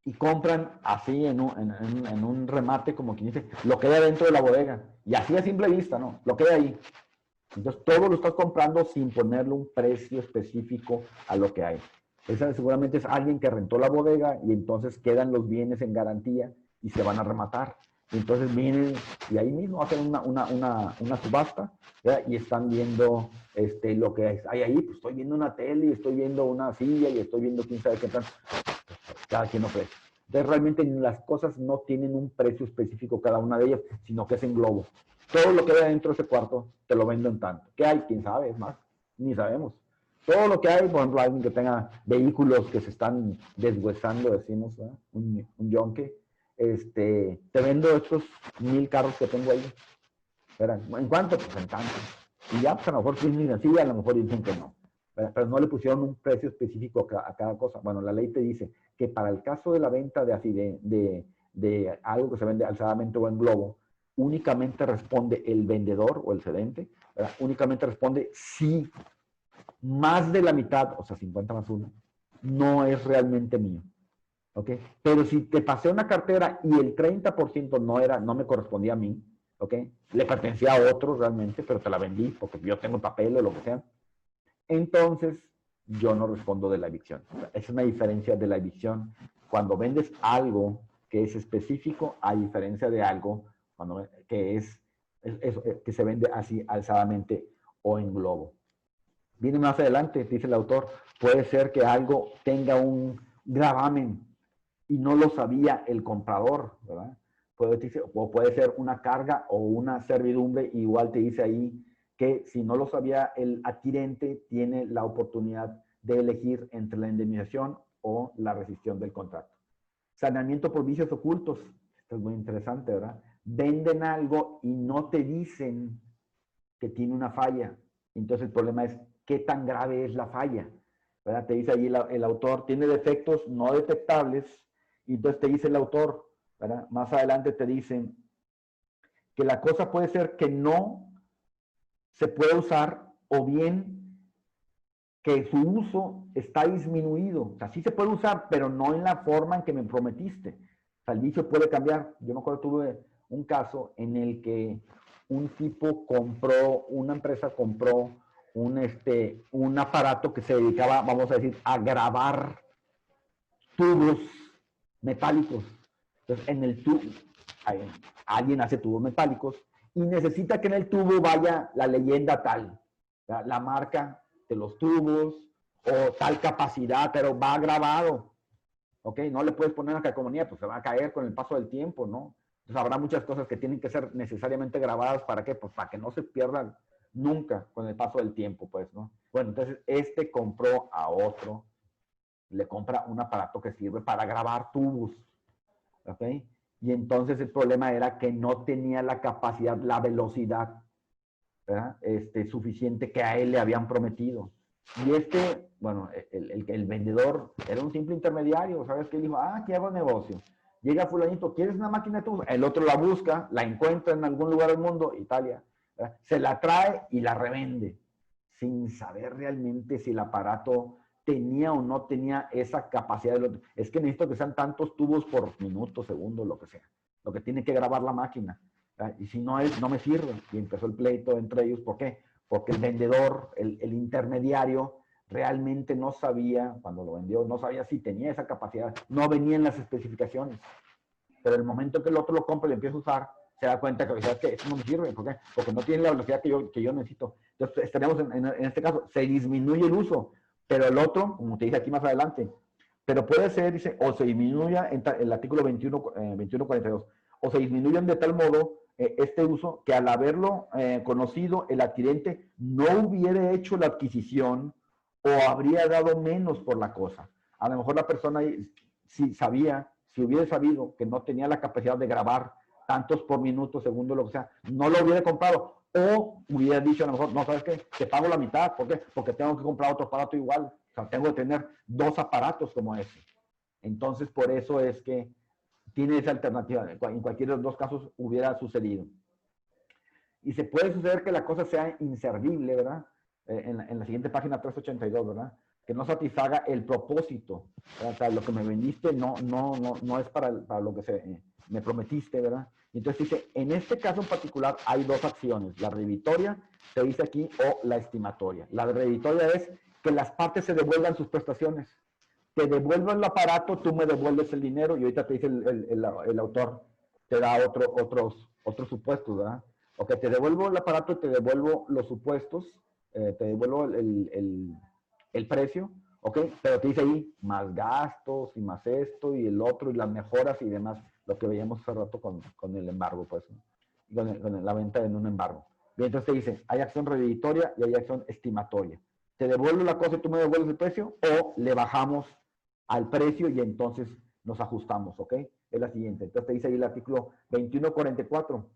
y compran así en un remate, como quien dice, lo que hay dentro de la bodega. Y así a simple vista, ¿no? Lo que hay ahí. Entonces, todo lo estás comprando sin ponerle un precio específico a lo que hay. Esa seguramente es alguien que rentó la bodega y entonces quedan los bienes en garantía y se van a rematar. Y entonces vienen y ahí mismo hacen una subasta, ¿verdad? Y están viendo lo que hay ahí. Pues estoy viendo una tele, y estoy viendo una silla y estoy viendo quién sabe qué tal. Cada quien ofrece. Entonces, realmente las cosas no tienen un precio específico cada una de ellas, sino que es en globo. Todo lo que hay dentro de ese cuarto te lo vendo en tanto. ¿Qué hay? ¿Quién sabe? Es más, ni sabemos. Todo lo que hay, por ejemplo, alguien que tenga vehículos que se están deshuesando, decimos, ¿verdad? Un yonque, te vendo estos 1000 carros que tengo ahí. ¿Verdad? ¿En cuánto? Pues en tanto. Y ya, pues a lo mejor dicen sí, a lo mejor dicen que no. ¿Verdad? Pero no le pusieron un precio específico a cada cosa. Bueno, la ley te dice que para el caso de la venta de algo que se vende alzadamente o en globo, únicamente responde el vendedor o el cedente, ¿verdad? Únicamente responde si más de la mitad, o sea, 50 más 1, no es realmente mío. ¿Ok? Pero si te pasé una cartera y el 30% no me correspondía a mí, ¿ok? Le pertenecía a otro realmente, pero te la vendí porque yo tengo el papel o lo que sea, entonces yo no respondo de la evicción. O sea, es una diferencia de la evicción. Cuando vendes algo que es específico, a diferencia de algo que que se vende así alzadamente o en globo. Viene más adelante, dice el autor, puede ser que algo tenga un gravamen y no lo sabía el comprador, ¿verdad? O puede ser una carga o una servidumbre, igual te dice ahí que si no lo sabía el adquirente, tiene la oportunidad de elegir entre la indemnización o la rescisión del contrato. Saneamiento por vicios ocultos. Esto es muy interesante, ¿verdad? Venden algo y no te dicen que tiene una falla. Entonces el problema es qué tan grave es la falla, ¿verdad? Te dice allí el autor, tiene defectos no detectables, y entonces te dice el autor, ¿verdad? Más adelante te dicen que la cosa puede ser que no se puede usar o bien que su uso está disminuido. O sea, sí se puede usar, pero no en la forma en que me prometiste. O sea, el vicio puede cambiar. Yo me acuerdo, tuve un caso en el que una empresa compró un aparato que se dedicaba, vamos a decir, a grabar tubos metálicos. Entonces, en el tubo, alguien hace tubos metálicos y necesita que en el tubo vaya la leyenda tal, la marca de los tubos o tal capacidad, pero va grabado. ¿Ok? No le puedes poner una calcomanía, pues se va a caer con el paso del tiempo, ¿no? Entonces habrá muchas cosas que tienen que ser necesariamente grabadas. ¿Para qué? Pues para que no se pierdan nunca con el paso del tiempo, pues, ¿no? Bueno, entonces compró a otro, le compra un aparato que sirve para grabar tubos, ¿ok? Y entonces el problema era que no tenía la capacidad, la velocidad, ¿verdad? Suficiente que a él le habían prometido. Y bueno, el vendedor era un simple intermediario, ¿sabes qué? Dijo, aquí hago negocio. Llega fulanito, ¿quieres una máquina de tubos? El otro la busca, la encuentra en algún lugar del mundo, Italia, ¿verdad? Se la trae y la revende, sin saber realmente si el aparato tenía o no tenía esa capacidad. Es que necesito que sean tantos tubos por minuto, segundo, lo que sea. Lo que tiene que grabar la máquina. Y si no es, no me sirve. Y empezó el pleito entre ellos. ¿Por qué? Porque el vendedor, el intermediario, realmente no sabía, cuando lo vendió, no sabía si tenía esa capacidad. No venía en las especificaciones. Pero el momento que el otro lo compra y lo empieza a usar, se da cuenta que, ¿sabes qué? Eso no me sirve. ¿Por qué? Porque no tiene la velocidad que yo necesito. Entonces, estaríamos en este caso, se disminuye el uso, pero el otro, como te dice aquí más adelante, pero puede ser, dice, o se disminuya en el artículo 2142, o se disminuyan de tal modo este uso que al haberlo conocido el adquirente no hubiera hecho la adquisición o habría dado menos por la cosa. A lo mejor la persona si hubiera sabido que no tenía la capacidad de grabar tantos por minuto, segundo, lo que sea, no lo hubiera comprado. O hubiera dicho a lo mejor, no, ¿sabes qué? Te pago la mitad. ¿Por qué? Porque tengo que comprar otro aparato igual. O sea, tengo que tener 2 aparatos como ese. Entonces, por eso es que tiene esa alternativa. En cualquiera de los dos casos hubiera sucedido. Y se puede suceder que la cosa sea inservible, ¿verdad? En la siguiente página 382, ¿verdad? Que no satisfaga el propósito. O sea, lo que me vendiste no es para lo que me prometiste, ¿verdad? Y entonces dice, en este caso en particular hay dos acciones, la reditoria, se dice aquí, o la estimatoria. La reditoria es que las partes se devuelvan sus prestaciones. Te devuelvo el aparato, tú me devuelves el dinero, y ahorita te dice el autor, te da otros supuestos, ¿verdad? Ok, te devuelvo el aparato, te devuelvo los supuestos, te devuelvo el precio, ok, pero te dice ahí más gastos y más esto y el otro y las mejoras y demás, lo que veíamos hace rato con el embargo, pues, ¿no? Con la venta en un embargo. Bien, entonces te dice, hay acción reditoria y hay acción estimatoria. Te devuelvo la cosa y tú me devuelves el precio, o le bajamos al precio y entonces nos ajustamos, ¿ok? Es la siguiente. Entonces te dice ahí el artículo 2144.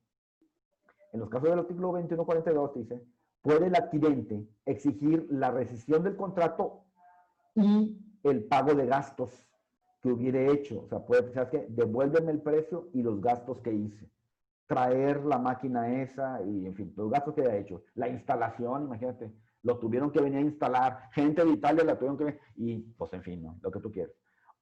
En los casos del artículo 2142 te dice, puede el adquirente exigir la rescisión del contrato y el pago de gastos que hubiere hecho. O sea, puede pensar que devuélveme el precio y los gastos que hice. Traer la máquina esa y, en fin, los gastos que haya hecho. La instalación, imagínate, lo tuvieron que venir a instalar. Gente de Italia la tuvieron que venir, y, pues, en fin, ¿no? Lo que tú quieras.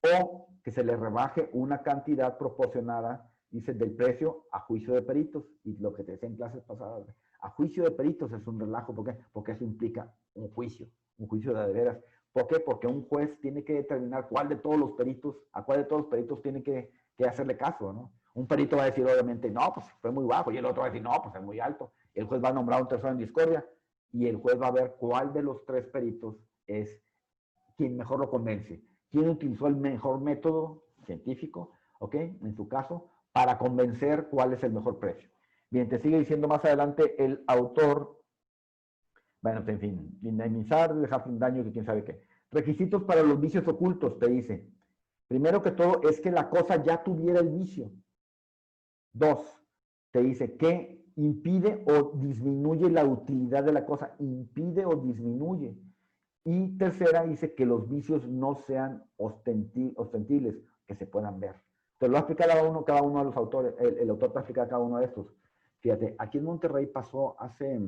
O que se le rebaje una cantidad proporcionada, dice, del precio a juicio de peritos. Y lo que te decía en clases pasadas, a juicio de peritos es un relajo. ¿Por qué? Porque eso implica un juicio de veras. ¿Por qué? Porque un juez tiene que determinar a cuál de todos los peritos tiene que hacerle caso, ¿no? Un perito va a decir, obviamente, no, pues fue muy bajo, y el otro va a decir, no, pues es muy alto. El juez va a nombrar un tercero en discordia, y el juez va a ver cuál de los tres peritos es quien mejor lo convence. ¿Quién utilizó el mejor método científico, ok, en su caso, para convencer cuál es el mejor precio? Bien, te sigue diciendo más adelante el autor, bueno, en fin, indemnizar, dejar sin daño, que quién sabe qué. Requisitos para los vicios ocultos, te dice. Primero que todo, es que la cosa ya tuviera el vicio. Dos, te dice que impide o disminuye la utilidad de la cosa, impide o disminuye. Y tercera, dice que los vicios no sean ostentibles, que se puedan ver. Te lo va a explicar cada uno de los autores, el autor te va a explicar cada uno de estos. Fíjate, aquí en Monterrey pasó hace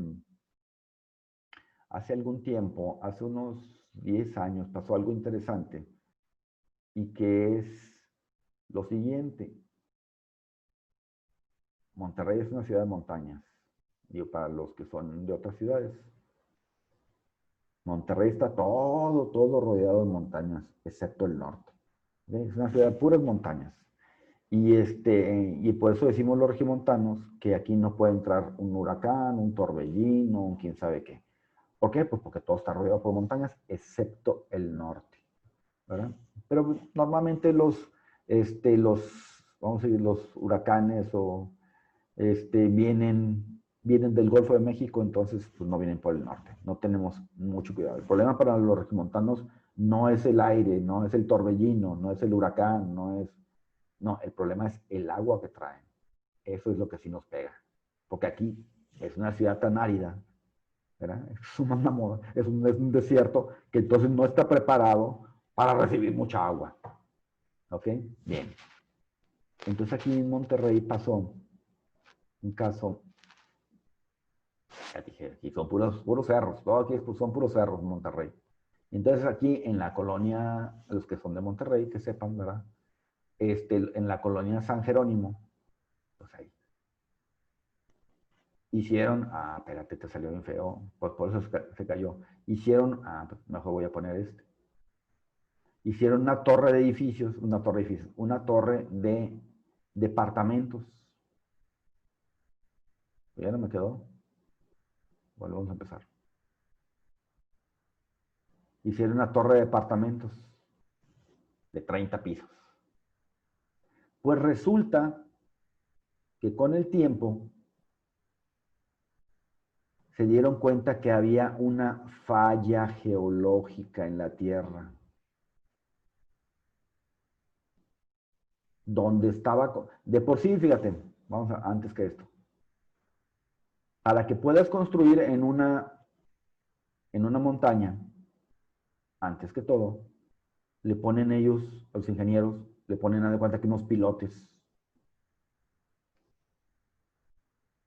algún tiempo, hace unos 10 años, pasó algo interesante, y que es lo siguiente. Monterrey es una ciudad de montañas, digo, para los que son de otras ciudades. Monterrey está todo rodeado de montañas, excepto el norte. Es una ciudad de puras montañas. Y por eso decimos los regiomontanos que aquí no puede entrar un huracán, un torbellino, un quién sabe qué. ¿Por qué? Pues porque todo está rodeado por montañas, excepto el norte, ¿verdad? Pero normalmente vamos a decir, los huracanes vienen del Golfo de México, entonces pues no vienen por el norte. No tenemos mucho cuidado. El problema para los regiomontanos no es el aire, no es el torbellino, no es el huracán, no, el problema es el agua que traen. Eso es lo que sí nos pega. Porque aquí es una ciudad tan árida, ¿verdad? Es un desierto que entonces no está preparado para recibir mucha agua. ¿Ok? Bien. Entonces aquí en Monterrey pasó un caso, ya dije, aquí son puros cerros, todo aquí son puros cerros en Monterrey. Entonces aquí en la colonia, los que son de Monterrey, que sepan, ¿verdad? En la colonia San Jerónimo, pues ahí, hicieron, espérate, te salió bien feo, pues por eso se cayó. Hicieron, pues mejor voy a poner hicieron una torre de edificios, una torre de departamentos. Ya no me quedó. Volvemos a empezar. Hicieron una torre de departamentos de 30 pisos. Pues resulta que con el tiempo se dieron cuenta que había una falla geológica en la Tierra. Donde estaba, de por sí, fíjate, antes que esto. Para que puedas construir en una montaña, antes que todo, le ponen ellos, los ingenieros, le ponen a de cuenta que unos pilotes,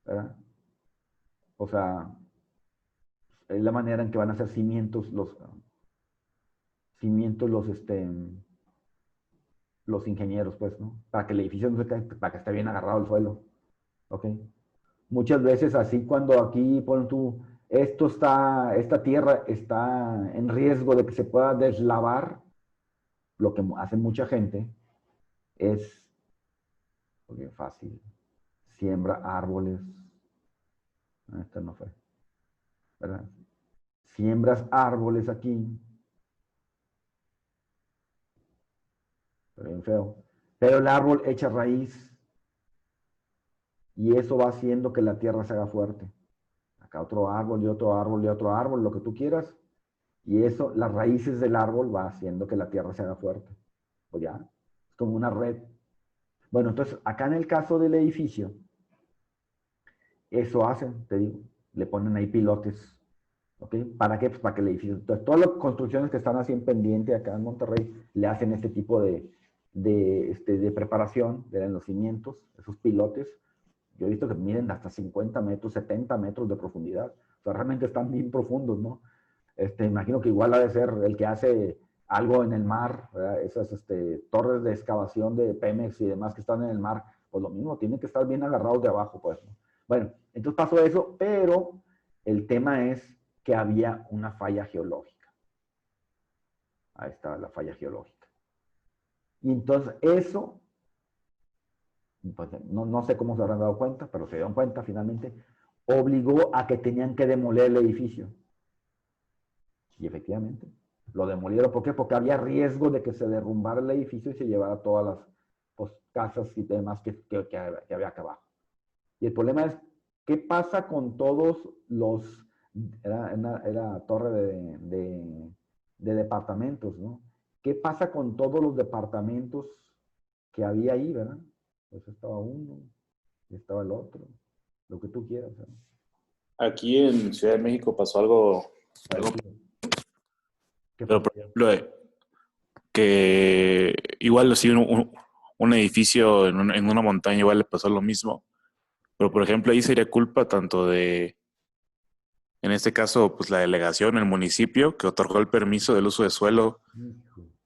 ¿verdad? O sea, es la manera en que van a hacer cimientos los ingenieros, pues, ¿no? Para que el edificio no se caiga, para que esté bien agarrado al suelo, ¿ok? Muchas veces así cuando aquí, ponen tú, esta tierra está en riesgo de que se pueda deslavar, lo que hace mucha gente es, bien fácil, siembra árboles. Esta no fue, ¿verdad? Siembras árboles aquí, bien feo, pero el árbol echa raíz y eso va haciendo que la tierra se haga fuerte. Acá otro árbol y otro árbol y otro árbol, lo que tú quieras, y eso, las raíces del árbol va haciendo que la tierra se haga fuerte. Pues ya, es como una red. Bueno, entonces, acá en el caso del edificio, eso hacen, te digo, le ponen ahí pilotes. ¿Ok? ¿Para qué? Pues para que el edificio, entonces, todas las construcciones que están así en pendiente acá en Monterrey, le hacen este tipo de preparación de los cimientos, esos pilotes. Yo he visto que miden hasta 50 metros, 70 metros de profundidad. O sea, realmente están bien profundos, ¿no? Imagino que igual ha de ser el que hace algo en el mar, ¿verdad? Esas torres de excavación de Pemex y demás que están en el mar, pues lo mismo, tienen que estar bien agarrados de abajo, pues, ¿no? Bueno, entonces pasó eso, pero el tema es que había una falla geológica. Ahí está la falla geológica. Y entonces eso, pues no sé cómo se habrán dado cuenta, pero se dieron cuenta finalmente, obligó a que tenían que demoler el edificio. Y efectivamente, lo demolieron. ¿Por qué? Porque había riesgo de que se derrumbara el edificio y se llevara todas las pues, casas y demás que había acá abajo. Y el problema es, ¿qué pasa con todos los... Era torre de departamentos, ¿no? ¿Qué pasa con todos los departamentos que había ahí, verdad? Pues estaba uno, y estaba el otro, lo que tú quieras, ¿verdad? Aquí en Ciudad de México pasó algo pero por ejemplo, que igual así un edificio en una montaña igual le pasó lo mismo. Pero por ejemplo, ahí sería culpa tanto de, en este caso, pues la delegación, el municipio, que otorgó el permiso del uso de suelo,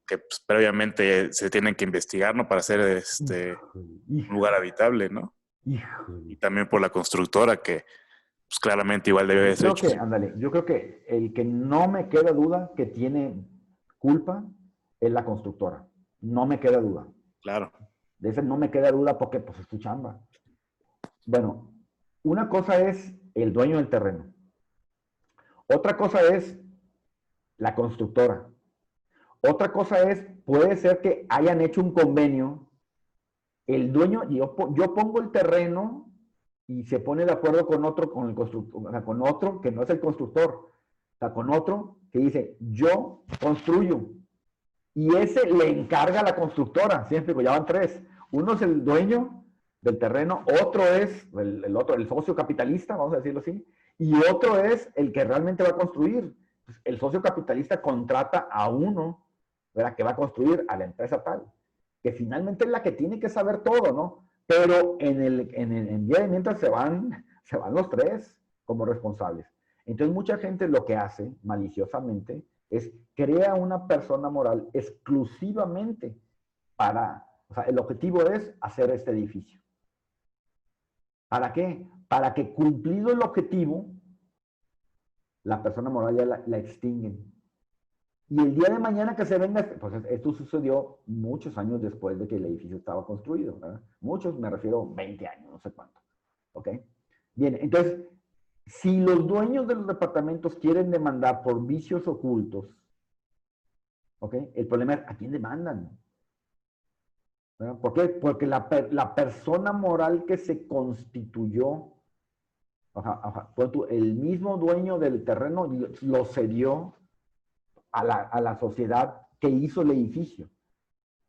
que pues, previamente se tienen que investigar, ¿no? Para hacer un lugar habitable, ¿no? Y también por la constructora que pues claramente igual debe ser hecho. Ándale, yo creo que el que no me queda duda que tiene culpa es la constructora. No me queda duda. Claro. De ese no me queda duda porque pues es tu chamba. Bueno, una cosa es el dueño del terreno. Otra cosa es la constructora. Otra cosa es, puede ser que hayan hecho un convenio. El dueño, yo pongo el terreno y se pone de acuerdo con otro, con el constructor, o sea, con otro que no es el constructor, o sea, con otro que dice, yo construyo. Y ese le encarga a la constructora, siempre, ya van tres. Uno es el dueño del terreno, otro es el socio capitalista, vamos a decirlo así, y otro es el que realmente va a construir. El socio capitalista contrata a uno, ¿verdad?, que va a construir a la empresa tal, que finalmente es la que tiene que saber todo, ¿no? Pero en día de mientras se van los tres como responsables. Entonces mucha gente lo que hace maliciosamente es crea una persona moral exclusivamente para, o sea, el objetivo es hacer este edificio. ¿Para qué? Para que cumplido el objetivo, la persona moral ya la extinguen. Y el día de mañana que se venga, pues esto sucedió muchos años después de que el edificio estaba construido, ¿verdad? Muchos, me refiero 20 años, no sé cuánto. ¿Ok? Bien, entonces, si los dueños de los departamentos quieren demandar por vicios ocultos, ¿ok? El problema es, ¿a quién demandan? ¿Verdad? ¿Por qué? Porque la persona moral que se constituyó, el mismo dueño del terreno lo cedió a la sociedad que hizo el edificio,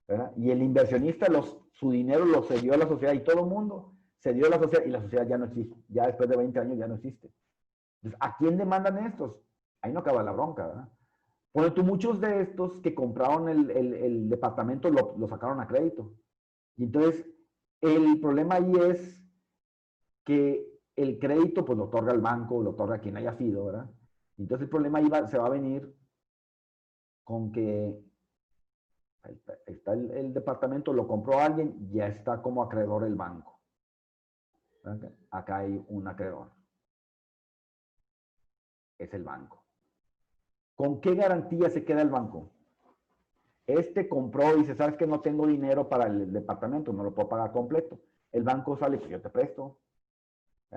¿verdad? Y el inversionista su dinero lo cedió a la sociedad y todo el mundo cedió a la sociedad y la sociedad ya no existe. Ya después de 20 años ya no existe. Entonces, ¿a quién demandan estos? Ahí no acaba la bronca, ¿verdad? Bueno, tú muchos de estos que compraron el departamento lo sacaron a crédito. Y entonces, el problema ahí es que el crédito pues lo otorga el banco, lo otorga quien haya sido, ¿verdad? Entonces el problema ahí se va a venir con que está el departamento, lo compró alguien, ya está como acreedor el banco. ¿Verdad? Acá hay un acreedor. Es el banco. ¿Con qué garantía se queda el banco? Este compró y dice, ¿sabes que no tengo dinero para el departamento? No lo puedo pagar completo. El banco sale, pues yo te presto.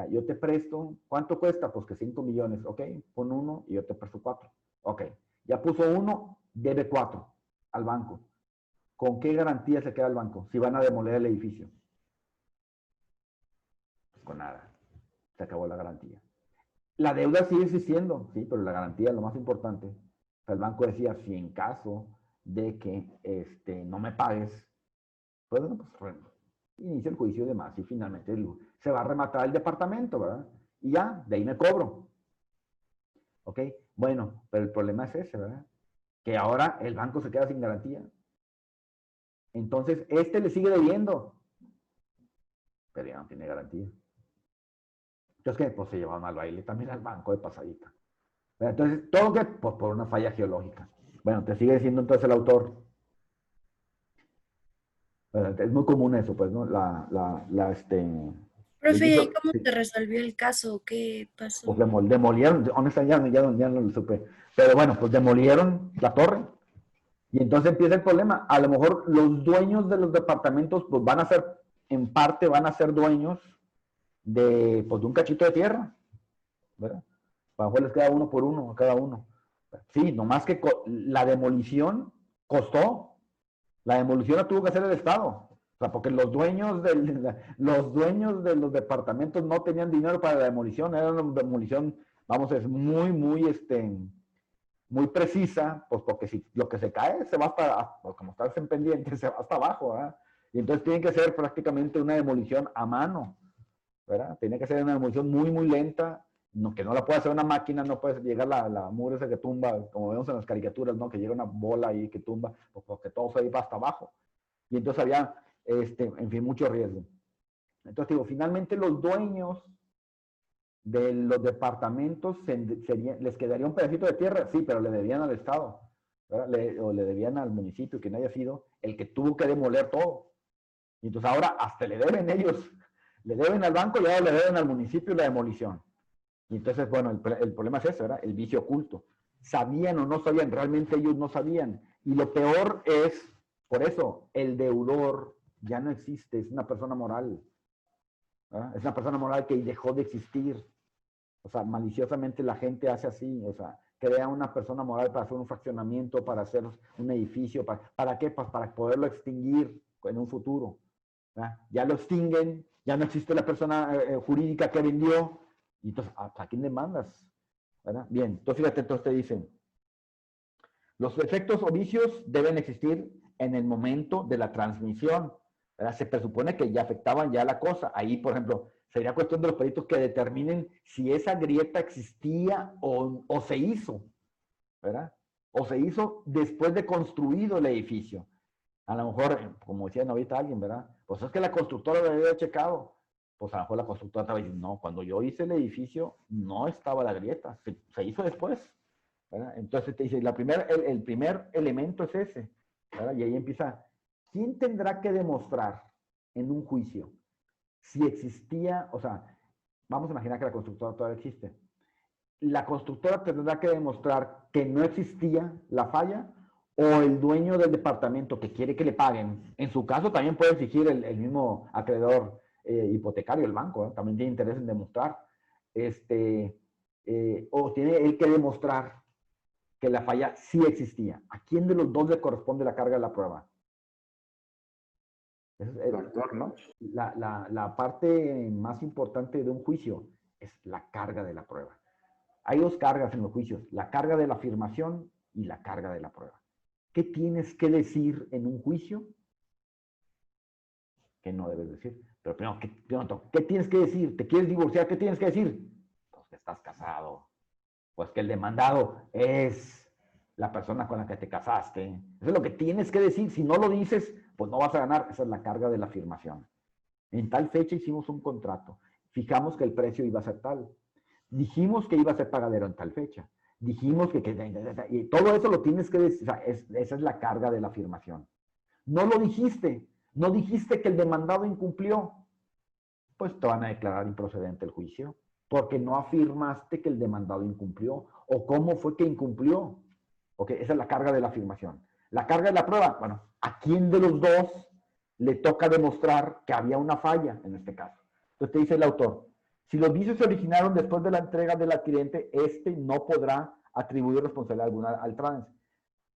Yo te presto, ¿cuánto cuesta? Pues que 5 millones, ok, pon 1 y yo te presto 4. Ok, ya puso 1, debe 4 al banco. ¿Con qué garantía se queda el banco si van a demoler el edificio? Pues con nada, se acabó la garantía. La deuda sigue existiendo, sí, pero la garantía es lo más importante. O sea, el banco decía, si en caso de que no me pagues, pues bueno, inicia el juicio y demás, y finalmente se va a rematar el departamento, ¿verdad? Y ya, de ahí me cobro. ¿Ok? Bueno, pero el problema es ese, ¿verdad? Que ahora el banco se queda sin garantía. Entonces, le sigue debiendo, pero ya no tiene garantía. Entonces, ¿qué? Pues se llevaron al baile también al banco de pasadita. Entonces, ¿todo qué? Pues por una falla geológica. Bueno, te sigue diciendo entonces el autor. Es muy común eso, pues, ¿no? Profe, ¿y dicho, cómo sí, se resolvió el caso? ¿Qué pues pasó? demolieron, honestamente ya no lo supe. Pero bueno, pues demolieron la torre. Y entonces empieza el problema. A lo mejor los dueños de los departamentos, pues van a ser, en parte van a ser dueños pues, de un cachito de tierra, ¿verdad? A lo mejor les queda uno por uno a cada uno. Sí, nomás que la demolición costó. La demolición la tuvo que hacer el Estado. O sea, porque los dueños de los departamentos no tenían dinero para la demolición. Era una demolición, vamos, es muy precisa, pues porque si lo que se cae se va hasta, pues como estás en pendiente, se va hasta abajo, ¿verdad? Y entonces tiene que ser prácticamente una demolición a mano, ¿verdad? Tiene que ser una demolición muy, muy lenta, que no la puede hacer una máquina, no puede llegar la mugre esa que tumba, como vemos en las caricaturas, ¿no? Que llega una bola ahí que tumba, pues porque todo se va hasta abajo. Y entonces había, en fin, mucho riesgo. Entonces digo, finalmente los dueños de los departamentos les quedaría un pedacito de tierra, sí, pero le debían al Estado, o le debían al municipio, que no haya sido el que tuvo que demoler todo. Y entonces ahora hasta le deben ellos, le deben al banco y ahora le deben al municipio la demolición. Y entonces, bueno, el problema es ese, ¿verdad? El vicio oculto. ¿Sabían o no sabían? Realmente ellos no sabían. Y lo peor es, por eso, el deudor ya no existe, es una persona moral. ¿Verdad? Es una persona moral que dejó de existir. O sea, maliciosamente la gente hace así, o sea, crea una persona moral para hacer un fraccionamiento, para hacer un edificio, ¿para qué? Pues para poderlo extinguir en un futuro. ¿Verdad? Ya lo extinguen, ya no existe la persona jurídica que vendió, y entonces, ¿a quién demandas? ¿Verdad? Bien, entonces fíjate, entonces te dicen, los efectos o vicios deben existir en el momento de la transmisión. ¿Verdad? Se presupone que ya afectaban ya la cosa. Ahí, por ejemplo, sería cuestión de los peritos que determinen si esa grieta existía o se hizo, ¿verdad? O se hizo después de construido el edificio. A lo mejor, como decía ahorita alguien, ¿verdad? Pues es que la constructora lo había checado. Pues a lo mejor la constructora estaba diciendo, no, cuando yo hice el edificio no estaba la grieta, se hizo después, ¿verdad? Entonces te dice, el primer elemento es ese, ¿verdad? Y ahí empieza, ¿quién tendrá que demostrar en un juicio si existía, o sea, vamos a imaginar que la constructora todavía existe? La constructora tendrá que demostrar que no existía la falla o el dueño del departamento que quiere que le paguen. En su caso también puede exigir el mismo acreedor hipotecario, el banco, ¿eh? También tiene interés en demostrar. O tiene él que demostrar que la falla sí existía. ¿A quién de los dos le corresponde la carga de la prueba? Es el Doctor, ¿no? la parte más importante de un juicio es la carga de la prueba. Hay dos cargas en los juicios, la carga de la afirmación y la carga de la prueba. ¿Qué tienes que decir en un juicio? ¿Qué no debes decir? Pero primero, ¿qué tienes que decir? ¿Te quieres divorciar? ¿Qué tienes que decir? Pues que estás casado. Pues que el demandado es la persona con la que te casaste. Eso es lo que tienes que decir. Si no lo dices, pues no vas a ganar. Esa es la carga de la afirmación. En tal fecha hicimos un contrato. Fijamos que el precio iba a ser tal. Dijimos que iba a ser pagadero en tal fecha. Dijimos y todo eso lo tienes que decir. O sea, esa es la carga de la afirmación. No lo dijiste. No dijiste que el demandado incumplió. Pues te van a declarar improcedente el juicio. Porque no afirmaste que el demandado incumplió. O cómo fue que incumplió. ¿Ok? Esa es la carga de la afirmación. La carga de la prueba. Bueno, ¿a quién de los dos le toca demostrar que había una falla en este caso? Entonces te dice el autor, si los vicios se originaron después de la entrega del adquirente, este no podrá atribuir responsabilidad alguna al trans.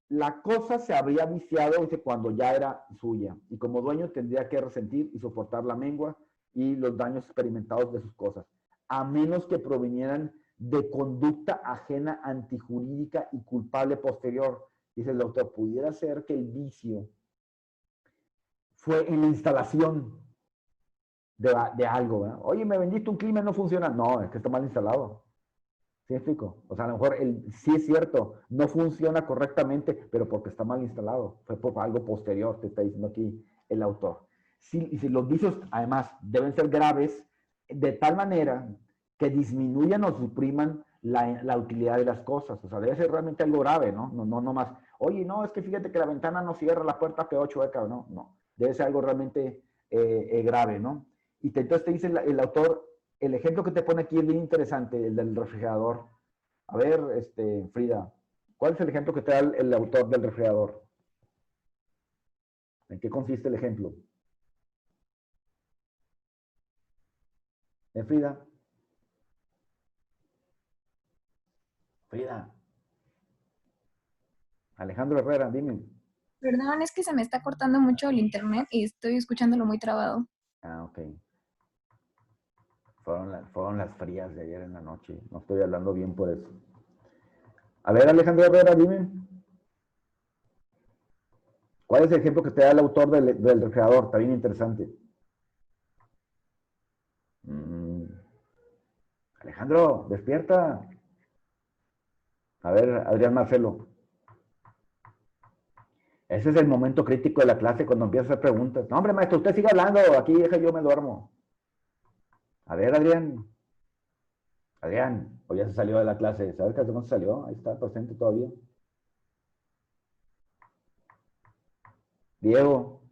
La cosa se habría viciado, dice, cuando ya era suya, y como dueño tendría que resentir y soportar la mengua y los daños experimentados de sus cosas, a menos que provinieran de conducta ajena, antijurídica y culpable posterior. Dice el autor, pudiera ser que el vicio fue en la instalación de algo, ¿verdad? Oye, me vendiste un clima y no funciona. No, es que está mal instalado. ¿Sí me explico? O sea, a lo mejor sí es cierto, no funciona correctamente, pero porque está mal instalado. Fue por algo posterior, te está diciendo aquí el autor. Y si los vicios, además, deben ser graves, de tal manera que disminuyan o supriman la utilidad de las cosas. O sea, debe ser realmente algo grave, ¿no? No más. Oye, no, es que fíjate que la ventana no cierra, la puerta quedó chueca, ¿no? No. Debe ser algo realmente grave, ¿no? Y entonces te dice el autor, el ejemplo que te pone aquí es bien interesante, el del refrigerador. A ver, Frida, ¿cuál es el ejemplo que te da el autor del refrigerador? ¿En qué consiste el ejemplo? Frida? Frida. Alejandro Herrera, dime. Perdón, es que se me está cortando mucho el internet y estoy escuchándolo muy trabado. Ah, ok. Fueron las frías de ayer en la noche. No estoy hablando bien por eso. A ver, Alejandro Herrera, dime. ¿Cuál es el ejemplo que te da el autor del refrigerador? Está bien interesante. Alejandro, despierta. A ver, Adrián Marcelo. Ese es el momento crítico de la clase cuando empiezas a hacer preguntas. No, hombre, maestro, usted sigue hablando. Aquí deja yo me duermo. A ver, Adrián. Adrián, o ya se salió de la clase. ¿Sabes cómo se salió? Ahí está, presente todavía. Diego.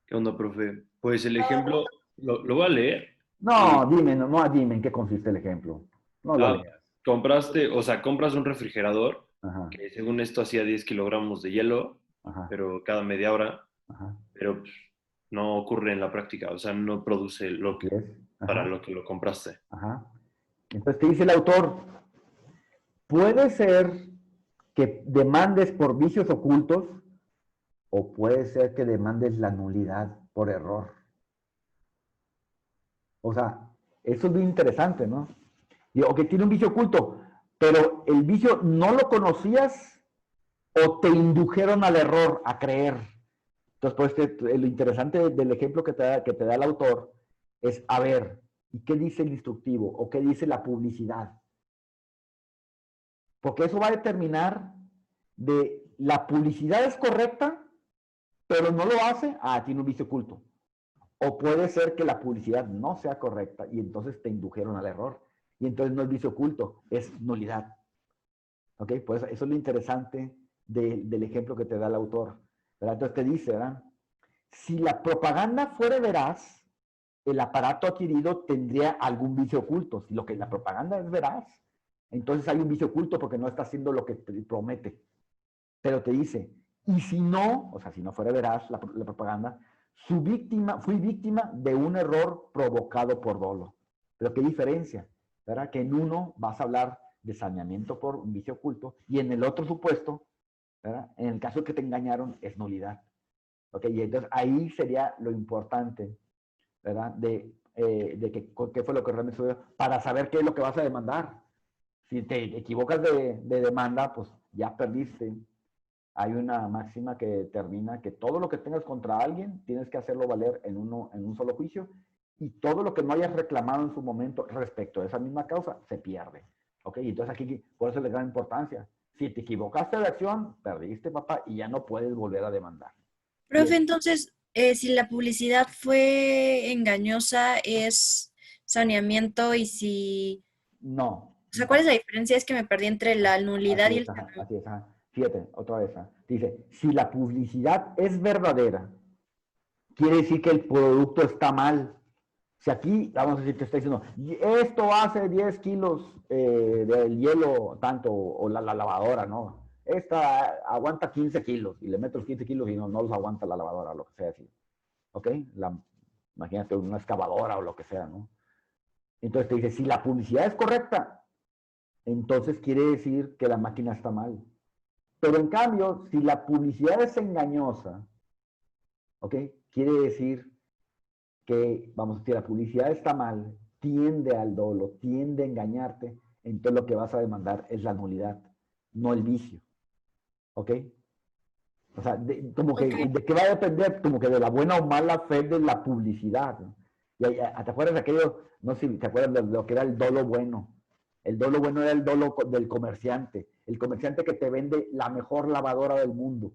¿Qué onda, profe? Pues el ejemplo, lo voy a leer. No, dime, dime en qué consiste el ejemplo. No lo leas. Compras un refrigerador Ajá, que según esto hacía 10 kilogramos de hielo, ajá, pero cada media hora, ajá. pero pues, no ocurre en la práctica, o sea, no produce Así es. para Ajá, lo que lo compraste. ajá. Entonces te dice el autor, puede ser que demandes por vicios ocultos o puede ser que demandes la nulidad por error. O sea, eso es bien interesante, ¿no? O que tiene un vicio oculto, pero el vicio no lo conocías o te indujeron al error, a creer. Entonces, pues, lo interesante del ejemplo que te da el autor es, a ver, ¿y qué dice el instructivo? ¿O qué dice la publicidad? Porque eso va a determinar de la publicidad es correcta, pero no lo hace, tiene un vicio oculto. O puede ser que la publicidad no sea correcta y entonces te indujeron al error. Y entonces no es vicio oculto, es nulidad. ¿Ok? Pues eso es lo interesante del ejemplo que te da el autor. ¿Verdad? Entonces te dice, ¿verdad? Si la propaganda fuera veraz, el aparato adquirido tendría algún vicio oculto. Si la propaganda es veraz, entonces hay un vicio oculto porque no está haciendo lo que te promete. Pero te dice, y si no, o sea, si no fuera veraz la propaganda, fui víctima de un error provocado por dolo. Pero qué diferencia, ¿verdad? Que en uno vas a hablar de saneamiento por un vicio oculto y en el otro supuesto, ¿verdad? En el caso que te engañaron, es nulidad. ¿Ok? Y entonces ahí sería lo importante, ¿verdad? De qué fue lo que realmente sucedió, para saber qué es lo que vas a demandar. Si te equivocas de demanda, pues ya perdiste. Hay una máxima que determina que todo lo que tengas contra alguien tienes que hacerlo valer en un solo juicio y todo lo que no hayas reclamado en su momento respecto a esa misma causa se pierde. ¿Ok? Y entonces aquí, por eso es de gran importancia. Si te equivocaste de acción, perdiste, papá, y ya no puedes volver a demandar. Profe, Bien. entonces, si la publicidad fue engañosa, es saneamiento y si... No, O sea, ¿cuál es no. la diferencia? Es que me perdí entre la nulidad Así y es, el ajá, saneamiento. así es, ajá. Fíjate, otra vez. Ajá. Dice, si la publicidad es verdadera, quiere decir que el producto está mal. Si aquí, vamos a decir, te está diciendo, esto hace 10 kilos del hielo, tanto, o la lavadora, ¿no? Esta aguanta 15 kilos, y le meto los 15 kilos y no los aguanta la lavadora, lo que sea así. ¿Ok? Imagínate una excavadora o lo que sea, ¿no? Entonces te dice, si la publicidad es correcta, entonces quiere decir que la máquina está mal. Pero en cambio, si la publicidad es engañosa, ¿ok? Quiere decir que, vamos a decir, la publicidad está mal, tiende al dolo, tiende a engañarte, entonces lo que vas a demandar es la nulidad, no el vicio. ¿Ok? O sea, como que, Ok. ¿de qué va a depender? Como que de la buena o mala fe de la publicidad, ¿no? ¿Te acuerdas de aquello? No sé si te acuerdas de lo que era el dolo bueno. El dolo bueno era el dolo del comerciante. El comerciante que te vende la mejor lavadora del mundo.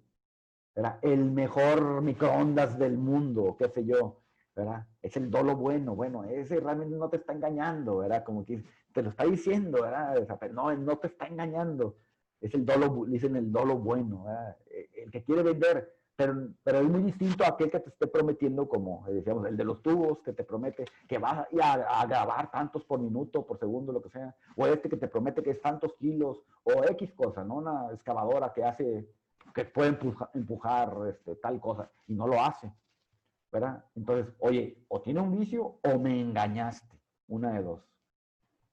¿Verdad? El mejor microondas del mundo, qué sé yo. ¿Verdad? Es el dolo bueno. Bueno, ese realmente no te está engañando, ¿verdad? Como que te lo está diciendo, ¿verdad? O sea, no te está engañando. Es el dolo, dicen el dolo bueno, ¿verdad? El que quiere vender, pero es muy distinto a aquel que te esté prometiendo, como decíamos, el de los tubos, que te promete que vas a grabar tantos por minuto, por segundo, lo que sea, o este que te promete que es tantos kilos, o X cosa, ¿no? Una excavadora que puede empujar tal cosa, y no lo hace, ¿verdad? Entonces, oye, o tiene un vicio o me engañaste, una de dos.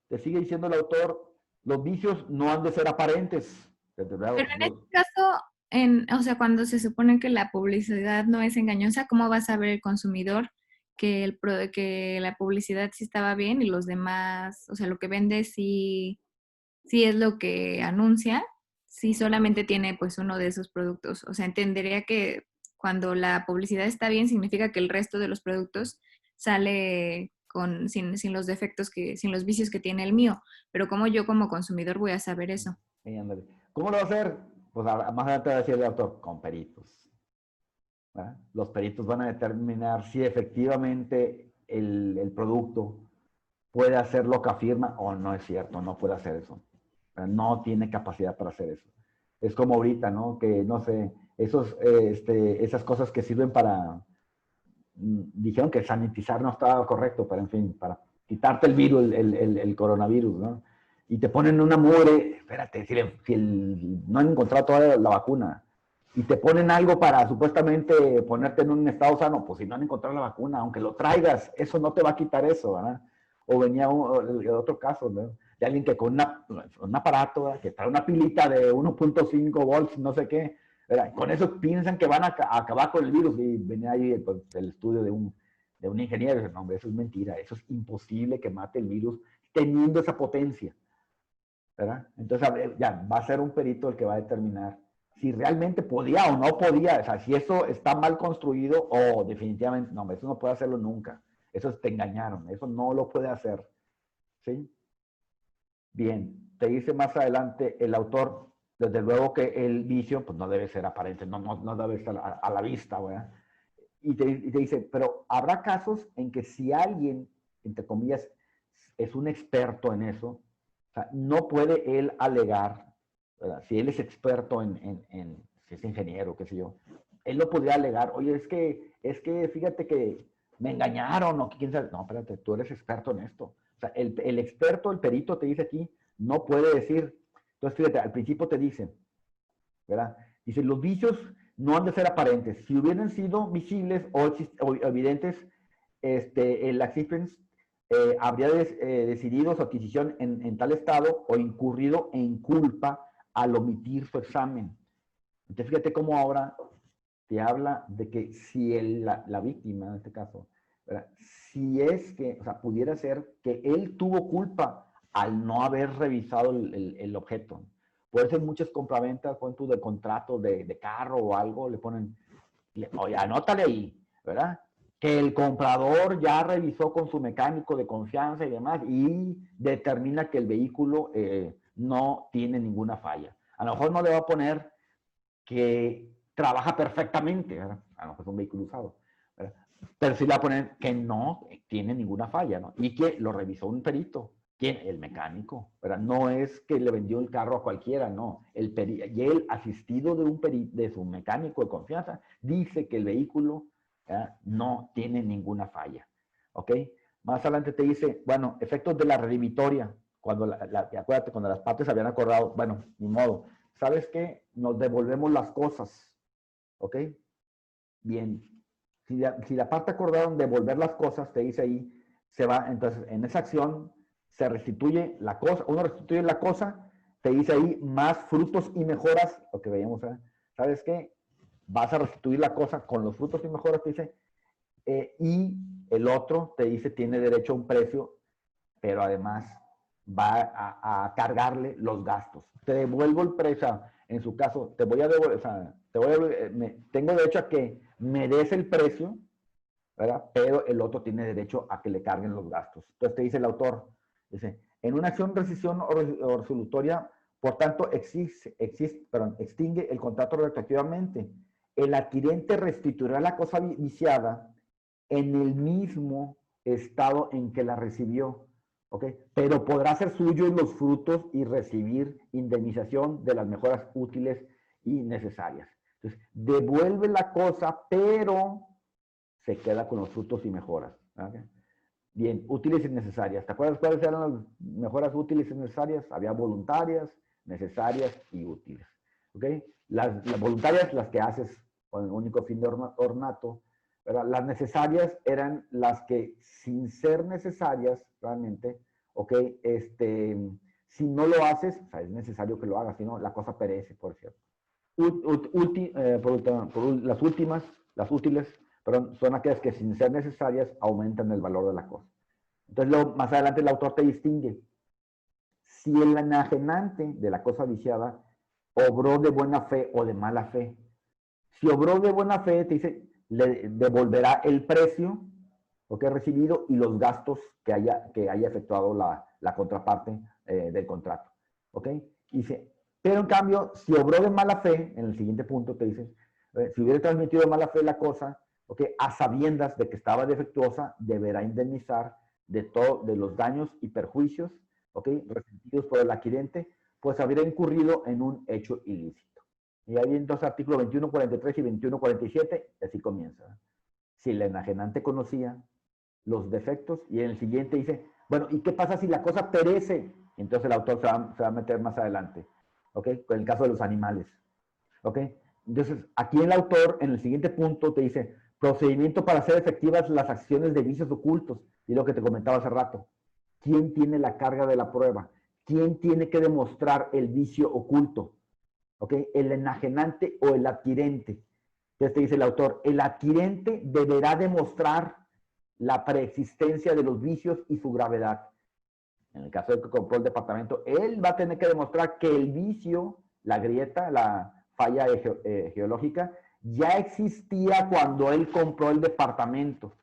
Te sigue diciendo el autor, los vicios no han de ser aparentes. Desde luego, Pero en este caso, o sea, cuando se supone que la publicidad no es engañosa, ¿cómo va a saber el consumidor que, que la publicidad sí estaba bien y los demás, o sea, lo que vende sí es lo que anuncia, si solamente tiene pues uno de esos productos? O sea, entendería que cuando la publicidad está bien significa que el resto de los productos sale sin los defectos sin los vicios que tiene el mío. Pero ¿cómo yo como consumidor voy a saber eso? ándale. ¿Cómo lo va a hacer? Pues más adelante va a decir el autor, con peritos. ¿Verdad? Los peritos van a determinar si efectivamente el producto puede hacer lo que afirma o no es cierto, no puede hacer eso. No tiene capacidad para hacer eso. Es como ahorita, ¿no? Que, no sé, esas cosas que sirven para, dijeron que sanitizar no estaba correcto, pero en fin, para quitarte el virus, el coronavirus, ¿no? Y te ponen una mugre, espérate, no han encontrado todavía la vacuna, y te ponen algo para supuestamente ponerte en un estado sano, pues si no han encontrado la vacuna, aunque lo traigas, eso no te va a quitar eso, ¿verdad? O venía el otro caso, ¿no? De alguien que con un aparato, ¿verdad? Que trae una pilita de 1.5 volts, no sé qué, ¿verdad? Con eso piensan que van a acabar con el virus, y venía ahí pues, el estudio de un ingeniero, y dice, no, hombre, eso es mentira, eso es imposible que mate el virus teniendo esa potencia, ¿verdad? Entonces, a ver, ya, va a ser un perito el que va a determinar si realmente podía o no podía, o sea, si eso está mal construido o definitivamente, no, eso no puede hacerlo nunca, eso te engañaron, eso no lo puede hacer, ¿sí? Bien, te dice más adelante el autor, desde luego que el vicio pues no debe ser aparente, no debe estar a la vista, ¿verdad? Y te dice, pero habrá casos en que si alguien, entre comillas, es un experto en eso, o sea, no puede él alegar, ¿verdad? Si él es experto si es ingeniero, qué sé yo, él no podría alegar, oye, es que fíjate que me engañaron, o quién sabe, no, espérate, tú eres experto en esto. O sea, el experto, el perito te dice aquí, no puede decir, entonces fíjate, al principio te dice, ¿verdad? Dice, los vicios no han de ser aparentes. Si hubieran sido visibles o evidentes, el accidente habría decidido su adquisición en tal estado o incurrido en culpa al omitir su examen. Entonces, fíjate cómo ahora te habla de que si la víctima, en este caso, ¿verdad? Si es que, o sea, pudiera ser que él tuvo culpa al no haber revisado el objeto. Puede ser muchas compraventas, pon tú de contrato de carro o algo, le ponen, oye, anótale ahí, ¿verdad? Que el comprador ya revisó con su mecánico de confianza y demás y determina que el vehículo no tiene ninguna falla. A lo mejor no le va a poner que trabaja perfectamente, ¿verdad? A lo mejor es un vehículo usado, ¿verdad? Pero sí le va a poner que no tiene ninguna falla, ¿no? Y que lo revisó un perito. ¿Quién? El mecánico, ¿verdad? No es que le vendió el carro a cualquiera, no. Y él, asistido de su mecánico de confianza, dice que el vehículo no tiene ninguna falla, ¿ok? Más adelante te dice, bueno, efectos de la redimitoria, cuando acuérdate, cuando las partes habían acordado, bueno, ni modo, ¿sabes qué? Nos devolvemos las cosas, ¿ok? Bien, si la parte acordaron devolver las cosas, te dice ahí, se va, entonces en esa acción se restituye la cosa, uno restituye la cosa, te dice ahí más frutos y mejoras, lo que veíamos, ¿sabes qué? Vas a restituir la cosa con los frutos y mejoras, te dice, y el otro te dice tiene derecho a un precio, pero además va a cargarle los gastos. Te devuelvo el precio, en su caso, te voy a devolver, o sea, tengo derecho a que me des el precio, ¿verdad? Pero el otro tiene derecho a que le carguen los gastos. Entonces te dice el autor, dice, en una acción de rescisión o resolutoria, por tanto, extingue el contrato retroactivamente. El adquirente restituirá la cosa viciada en el mismo estado en que la recibió, ¿ok? Pero podrá ser suyo los frutos y recibir indemnización de las mejoras útiles y necesarias. Entonces, devuelve la cosa, pero se queda con los frutos y mejoras. ¿Okay? Bien, útiles y necesarias. ¿Te acuerdas cuáles eran las mejoras útiles y necesarias? Había voluntarias, necesarias y útiles. ¿Ok? Las voluntarias, las que haces con el único fin de ornato. ¿Verdad? Las necesarias eran las que, sin ser necesarias, realmente, ¿ok? Si no lo haces, o sea, es necesario que lo hagas, si no, la cosa perece, por cierto. Las últimas, las útiles, pero son aquellas que sin ser necesarias aumentan el valor de la cosa. Entonces, más adelante el autor te distingue. Si el enajenante de la cosa viciada obró de buena fe o de mala fe. Si obró de buena fe, te dice, le devolverá el precio que ha recibido y los gastos que haya efectuado la contraparte del contrato. ¿Ok? Dice, pero en cambio, si obró de mala fe, en el siguiente punto te dice, si hubiera transmitido de mala fe la cosa, a sabiendas de que estaba defectuosa, deberá indemnizar de los daños y perjuicios, resentidos por el adquirente, pues habría incurrido en un hecho ilícito. Y ahí entonces artículos 21.43 y 21.47, así comienza. Si el enajenante conocía los defectos, y en el siguiente dice, bueno, ¿y qué pasa si la cosa perece? Entonces el autor se va a meter más adelante, con el caso de los animales. Entonces, aquí el autor, en el siguiente punto, te dice, procedimiento para hacer efectivas las acciones de vicios ocultos, y lo que te comentaba hace rato. ¿Quién tiene la carga de la prueba? ¿Quién tiene que demostrar el vicio oculto? ¿El enajenante o el adquirente? Entonces te dice el autor, el adquirente deberá demostrar la preexistencia de los vicios y su gravedad. En el caso de que compró el departamento, él va a tener que demostrar que el vicio, la grieta, la falla geológica, ya existía cuando él compró el departamento.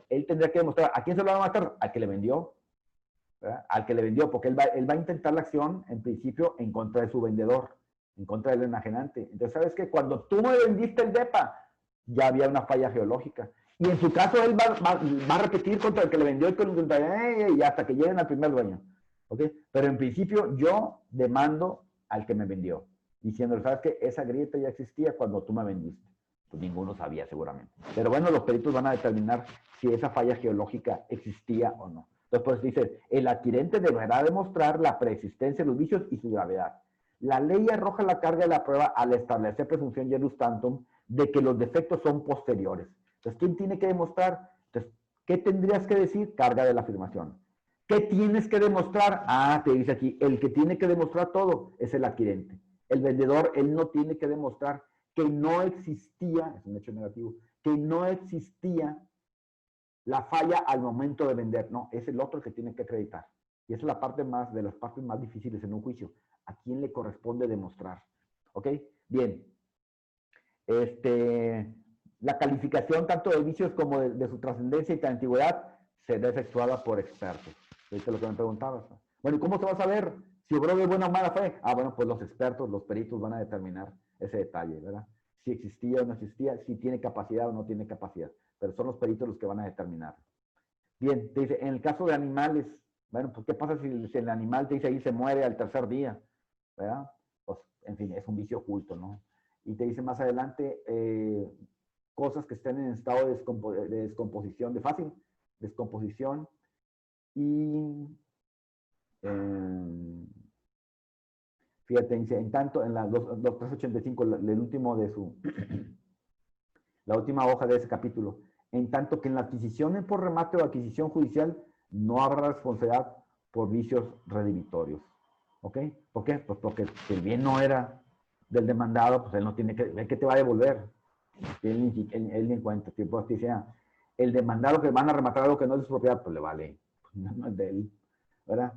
Él tendría que demostrar, ¿a quién se lo va a matar? Al que le vendió. ¿Verdad? Al que le vendió, porque él va a intentar la acción, en principio, en contra de su vendedor, en contra del enajenante. Entonces, ¿sabes qué? Cuando tú me vendiste el depa, ya había una falla geológica. Y en su caso, él va a repetir contra el que le vendió y hasta que lleguen al primer dueño. Pero en principio, yo demando al que me vendió, diciendo, ¿sabes qué? Esa grieta ya existía cuando tú me vendiste. Pues ninguno sabía seguramente. Pero bueno, los peritos van a determinar si esa falla geológica existía o no. Entonces, pues dice, el adquirente deberá demostrar la preexistencia de los vicios y su gravedad. La ley arroja la carga de la prueba al establecer presunción genus tantum de que los defectos son posteriores. Entonces, ¿quién tiene que demostrar? Entonces, ¿qué tendrías que decir? Carga de la afirmación. ¿Qué tienes que demostrar? Ah, te dice aquí, el que tiene que demostrar todo es el adquirente. El vendedor, él no tiene que demostrar que no existía, es un hecho negativo, que no existía la falla al momento de vender. No, es el otro que tiene que acreditar. Y esa es la parte de las partes más difíciles en un juicio. ¿A quién le corresponde demostrar? Bien. La calificación tanto de vicios como de su trascendencia y antigüedad será efectuada por expertos. Eso es lo que me preguntabas. Bueno, ¿y cómo se va a saber Si obró de buena o mala fe, bueno, pues los expertos, los peritos van a determinar ese detalle, ¿verdad? Si existía o no existía, si tiene capacidad o no tiene capacidad. Pero son los peritos los que van a determinar. Bien, te dice, en el caso de animales, bueno, pues ¿qué pasa si el animal te dice ahí se muere al tercer día? ¿Verdad? Pues, en fin, es un vicio oculto, ¿no? Y te dice más adelante cosas que estén en estado de descomposición, de fácil descomposición. Y fíjate, dice, en tanto, en la 385, el último de su, la última hoja de ese capítulo, en tanto que en la adquisición por remate o adquisición judicial no habrá responsabilidad por vicios redimitorios. ¿Ok? ¿Por qué? Pues porque si el bien no era del demandado, pues él no tiene que, él que te va a devolver. Él ni en cuenta. Tipo, así sea, el demandado que van a rematar algo que no es de su propiedad, pues le vale. Pues no es de él. ¿Verdad?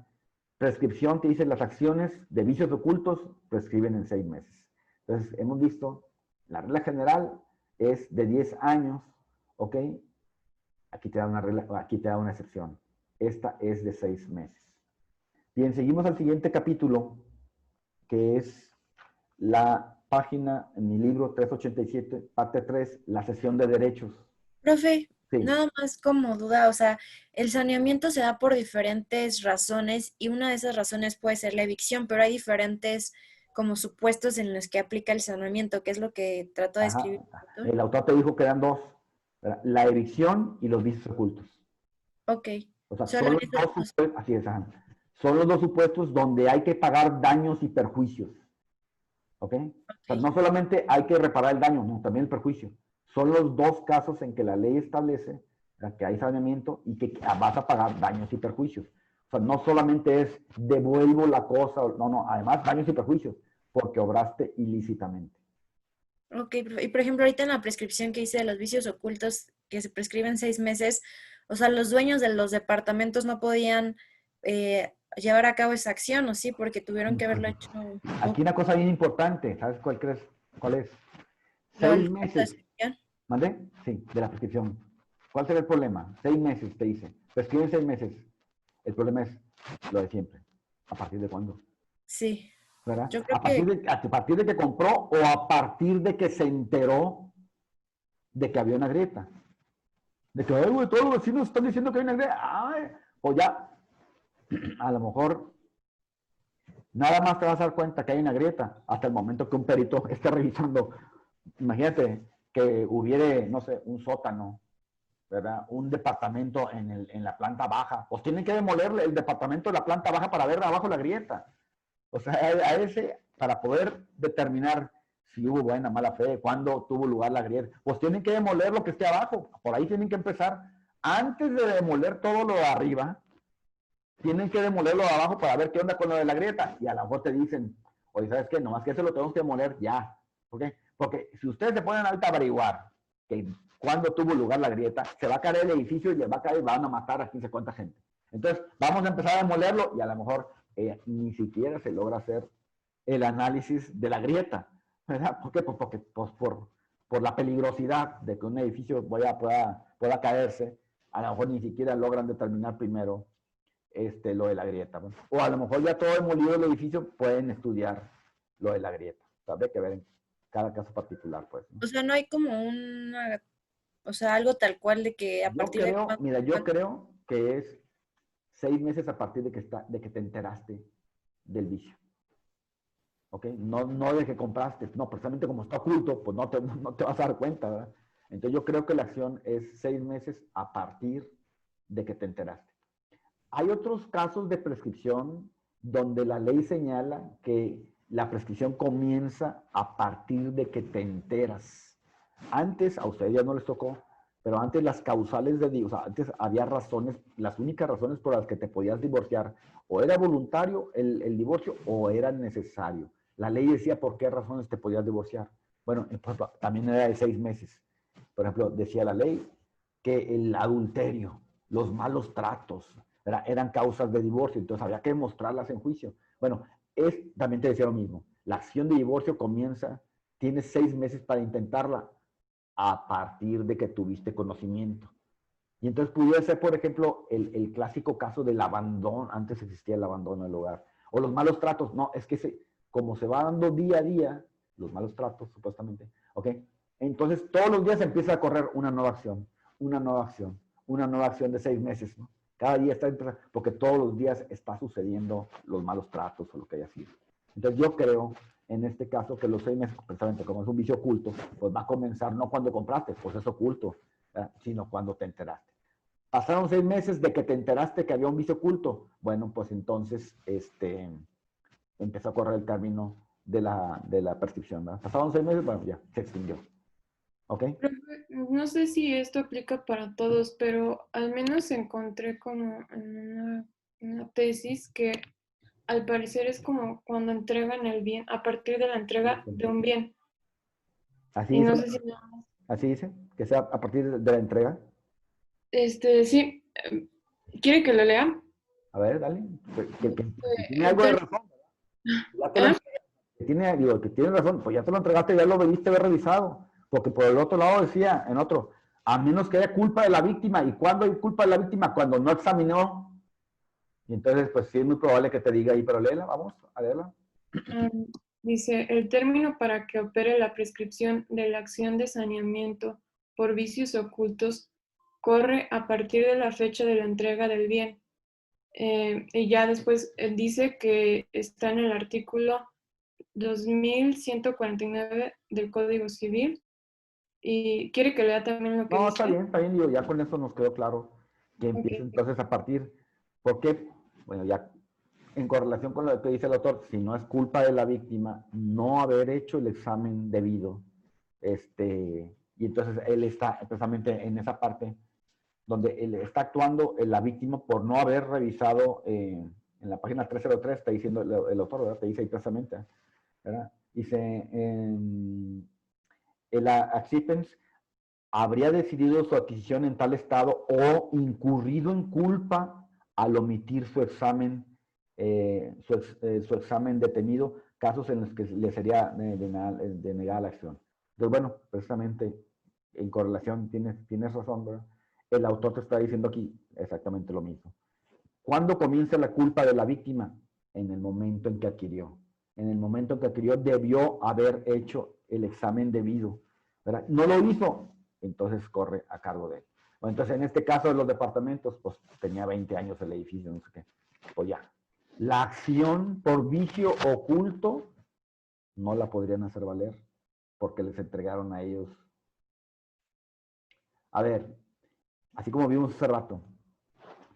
Prescripción que dice las acciones de vicios ocultos prescriben en 6 meses. Entonces, hemos visto, la regla general es de 10 años, ¿ok? Aquí te da una regla, aquí te da una excepción. Esta es de 6 meses. Bien, seguimos al siguiente capítulo, que es la página en mi libro 387, parte 3, la sesión de derechos. Profe, Sí. nada más como duda, o sea, el saneamiento se da por diferentes razones y una de esas razones puede ser la evicción, pero hay diferentes como supuestos en los que aplica el saneamiento, que es lo que trato de escribir. El autor te dijo que eran dos, ¿verdad? La evicción y los vicios ocultos. Ok. O sea, Solo son los esos dos dos. supuestos, así es, son los dos supuestos donde hay que pagar daños y perjuicios. ¿Ok? O sea, no solamente hay que reparar el daño, no, también el perjuicio. Son los dos casos en que la ley establece que hay saneamiento y que vas a pagar daños y perjuicios. O sea, no solamente es devuelvo la cosa, no, además daños y perjuicios, porque obraste ilícitamente. Ok, y por ejemplo, ahorita en la prescripción que hice de los vicios ocultos, que se prescriben 6 meses, o sea, los dueños de los departamentos no podían llevar a cabo esa acción, ¿o sí? Porque tuvieron que haberlo hecho. Aquí una cosa bien importante, ¿sabes cuál crees? ¿Cuál es? Lo del 6 código de meses. prescripción. ¿Mandé? Sí, de la prescripción. ¿Cuál será el problema? 6 meses, te dice. Prescriben 6 meses. El problema es lo de siempre. ¿A partir de cuándo? Sí, ¿Verdad? yo creo que ¿A partir de que compró o a partir de que se enteró de que había una grieta? De que, güey, todos los vecinos están diciendo que hay una grieta. Ay, o ya, a lo mejor, nada más te vas a dar cuenta que hay una grieta hasta el momento que un perito esté revisando. Imagínate que hubiere, no sé, un sótano, ¿verdad? Un departamento en la planta baja. Pues tienen que demolerle el departamento de la planta baja para ver abajo la grieta. O sea, para poder determinar si hubo buena o mala fe, cuándo tuvo lugar la grieta, pues tienen que demoler lo que esté abajo. Por ahí tienen que empezar. Antes de demoler todo lo de arriba, tienen que demoler lo de abajo para ver qué onda con lo de la grieta. Y a lo mejor te dicen, oye, ¿sabes qué? Nomás que eso lo tenemos que demoler ya. ¿Por qué? Porque si ustedes se ponen ahorita a averiguar que cuándo tuvo lugar la grieta, se va a caer el edificio y va a caer y van a matar a quién se cuánta gente. Entonces, vamos a empezar a demolerlo y a lo mejor ni siquiera se logra hacer el análisis de la grieta. ¿Verdad? ¿Por qué? Pues porque por la peligrosidad de que un edificio pueda caerse, a lo mejor ni siquiera logran determinar primero lo de la grieta. ¿No? O a lo mejor ya todo demolido el edificio, pueden estudiar lo de la grieta. Habría que ver en cada caso particular, pues. ¿No? o sea, no hay como una, o sea, algo tal cual de que a partir de cuándo. Mira, yo creo que es 6 meses a partir de que te enteraste del vicio. ¿Ok? No de que compraste, no, precisamente como está oculto, pues no te vas a dar cuenta, ¿verdad? Entonces yo creo que la acción es 6 meses a partir de que te enteraste. Hay otros casos de prescripción donde la ley señala que la prescripción comienza a partir de que te enteras. Antes, a ustedes ya no les tocó, pero antes las causales de divorcio, o sea, antes había razones, las únicas razones por las que te podías divorciar, o era voluntario el divorcio o era necesario. La ley decía por qué razones te podías divorciar. Bueno, también era de 6 meses. Por ejemplo, decía la ley que el adulterio, los malos tratos, eran causas de divorcio, entonces había que demostrarlas en juicio. Bueno, también te decía lo mismo. La acción de divorcio comienza, tienes 6 meses para intentarla a partir de que tuviste conocimiento. Y entonces pudiera ser, por ejemplo, el clásico caso del abandono. Antes existía el abandono del hogar. O los malos tratos. No, es que como se va dando día a día, los malos tratos, supuestamente, ¿ok? Entonces, todos los días empieza a correr una nueva acción, una nueva acción, una nueva acción de 6 meses, ¿no? Cada día está empezando, porque todos los días está sucediendo los malos tratos o lo que haya sido. Entonces, yo creo, en este caso, que los 6 meses, precisamente como es un vicio oculto, pues va a comenzar no cuando compraste, pues es oculto, sino cuando te enteraste. Pasaron 6 meses de que te enteraste que había un vicio oculto. Bueno, pues entonces empezó a correr el término de la prescripción, ¿verdad? Pasaron 6 meses, bueno, ya, se extinguió. ¿Ok? Profe, no sé si esto aplica para todos, pero al menos encontré como en una tesis que al parecer es como cuando entregan el bien, a partir de la entrega de un bien. Así Y no dice, sé si así dice, que sea a partir de la entrega. sí, ¿quiere que lo lea? A ver, dale. Que tiene El algo de ter- razón, ¿verdad? Ya te lo que tiene razón, pues ya te lo entregaste, ya lo debiste haber revisado. Porque por el otro lado decía, en otro, a menos que haya culpa de la víctima. ¿Y cuándo hay culpa de la víctima? Cuando no examinó. Y entonces, pues sí es muy probable que te diga ahí, pero léela, vamos, a leerla. Dice, el término para que opere la prescripción de la acción de saneamiento por vicios ocultos corre a partir de la fecha de la entrega del bien. Y ya después dice que está en el artículo 2149 del Código Civil. Y quiere que lea también lo que No, dice. está bien, digo, ya con eso nos quedó claro que empieza Ok. entonces a partir. ¿Por qué? Bueno, ya en correlación con lo que dice el autor, si no es culpa de la víctima no haber hecho el examen debido, y entonces él está precisamente en esa parte donde él está actuando la víctima por no haber revisado, en la página 303 está diciendo el autor, ¿verdad? Te dice ahí precisamente, ¿verdad? Dice, el accipens habría decidido su adquisición en tal estado o incurrido en culpa al omitir su examen, su examen detenido, casos en los que le sería denegada la acción. Entonces, bueno, precisamente en correlación tienes razón, ¿verdad? El autor te está diciendo aquí exactamente lo mismo. ¿Cuándo comienza la culpa de la víctima? En el momento en que adquirió. En el momento en que adquirió debió haber hecho el examen debido, ¿verdad? No lo hizo, entonces corre a cargo de él. Bueno, entonces, en este caso de los departamentos, pues tenía 20 años el edificio, no sé qué. Pues ya. La acción por vicio oculto no la podrían hacer valer porque les entregaron a ellos. A ver, así como vimos hace rato.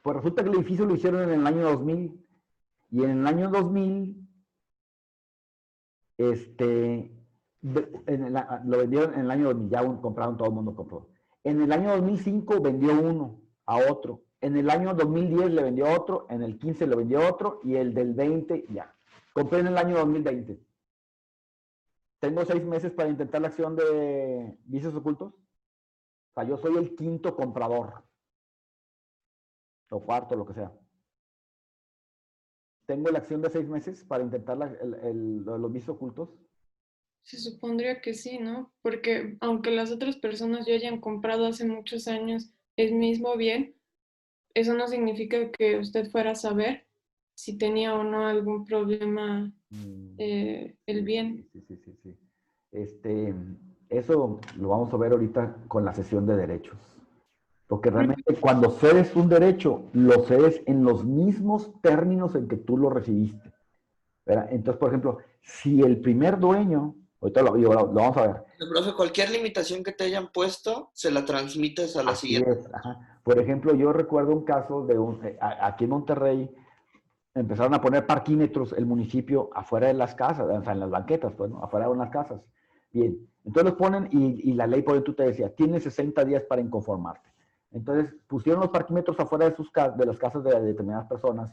Pues resulta que el edificio lo hicieron en el año 2000 y en el año 2000 lo vendieron en el año 2000, ya compraron, todo el mundo compró. En el año 2005 vendió uno a otro. En el año 2010 le vendió otro, en el 15 le vendió otro y el del 20 ya. Compré en el año 2020. Tengo 6 meses para intentar la acción de vicios ocultos. O sea, yo soy el quinto comprador. O cuarto, lo que sea. Tengo la acción de 6 meses para intentar los vicios ocultos. Se supondría que sí, ¿no? Porque aunque las otras personas ya hayan comprado hace muchos años el mismo bien, eso no significa que usted fuera a saber si tenía o no algún problema el bien. Sí. Eso lo vamos a ver ahorita con la sesión de derechos. Porque realmente cuando cedes un derecho, lo cedes en los mismos términos en que tú lo recibiste, ¿verdad? Entonces, por ejemplo, si el primer dueño, ahorita lo vamos a ver. Profe, cualquier limitación que te hayan puesto, se la transmites a la Así siguiente. es, ajá. Por ejemplo, yo recuerdo un caso de aquí en Monterrey, empezaron a poner parquímetros el municipio afuera de las casas, o sea, en las banquetas, pues, ¿no? Afuera de unas casas. Bien, entonces los ponen y la ley, por tú te decía, tienes 60 días para inconformarte. Entonces pusieron los parquímetros afuera de las casas de determinadas personas,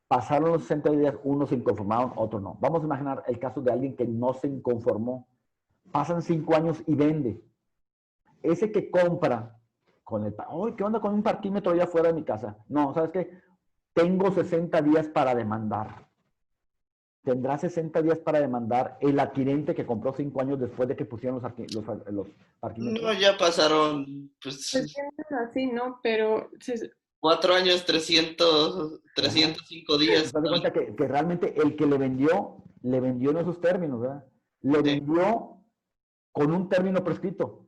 pasaron los 60 días, unos se inconformaron, otros no. Vamos a imaginar el caso de alguien que no se inconformó. Pasan 5 años y vende. Ese que compra con el, ¡ay, qué onda con un parquímetro allá afuera de mi casa! No, ¿sabes qué? Tengo 60 días para demandar. Tendrá 60 días para demandar el adquirente que compró 5 años después de que pusieron los parquímetros. No, ya pasaron, pues... Pues así, ¿no? Pero 4 años, 305 días. ¿Te das cuenta que realmente el que le vendió en esos términos, ¿verdad? Le vendió con un término prescrito.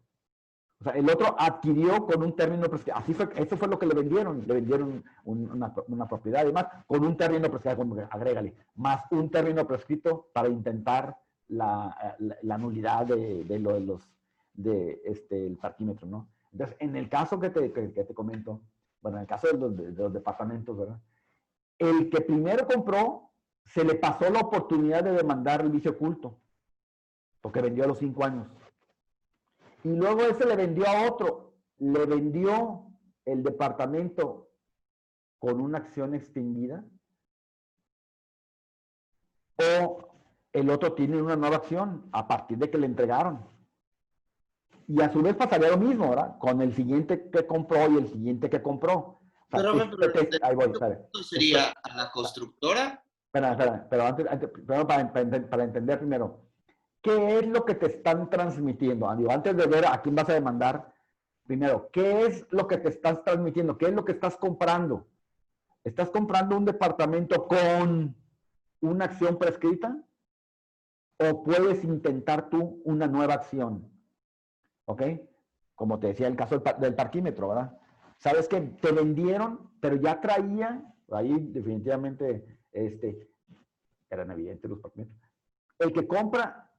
O sea, el otro adquirió con un término prescrito. Así fue, eso fue lo que le vendieron. Le vendieron una propiedad, además, con un término prescrito, agrégale, más un término prescrito para intentar la nulidad el parquímetro, ¿no? Entonces, en el caso que te comento, bueno, en el caso de los departamentos, ¿verdad? El que primero compró, se le pasó la oportunidad de demandar el vicio oculto, porque vendió a los 5 años. Y luego ese le vendió a otro, le vendió el departamento con una acción extinguida, o el otro tiene una nueva acción a partir de que le entregaron. Y a su vez pasaría lo mismo, ¿verdad? Con el siguiente que compró y el siguiente que compró. O sea, ahí voy, ¿sería a la constructora? Espera, pero primero para entender primero. ¿Qué es lo que te están transmitiendo? Antes de ver a quién vas a demandar, primero, ¿qué es lo que te estás transmitiendo? ¿Qué es lo que estás comprando? ¿Estás comprando un departamento con una acción prescrita? ¿O puedes intentar tú una nueva acción? ¿Ok? Como te decía el caso del parquímetro, ¿verdad? Sabes que te vendieron, pero ya traía, ahí definitivamente, eran evidentes los parquímetros. El que compra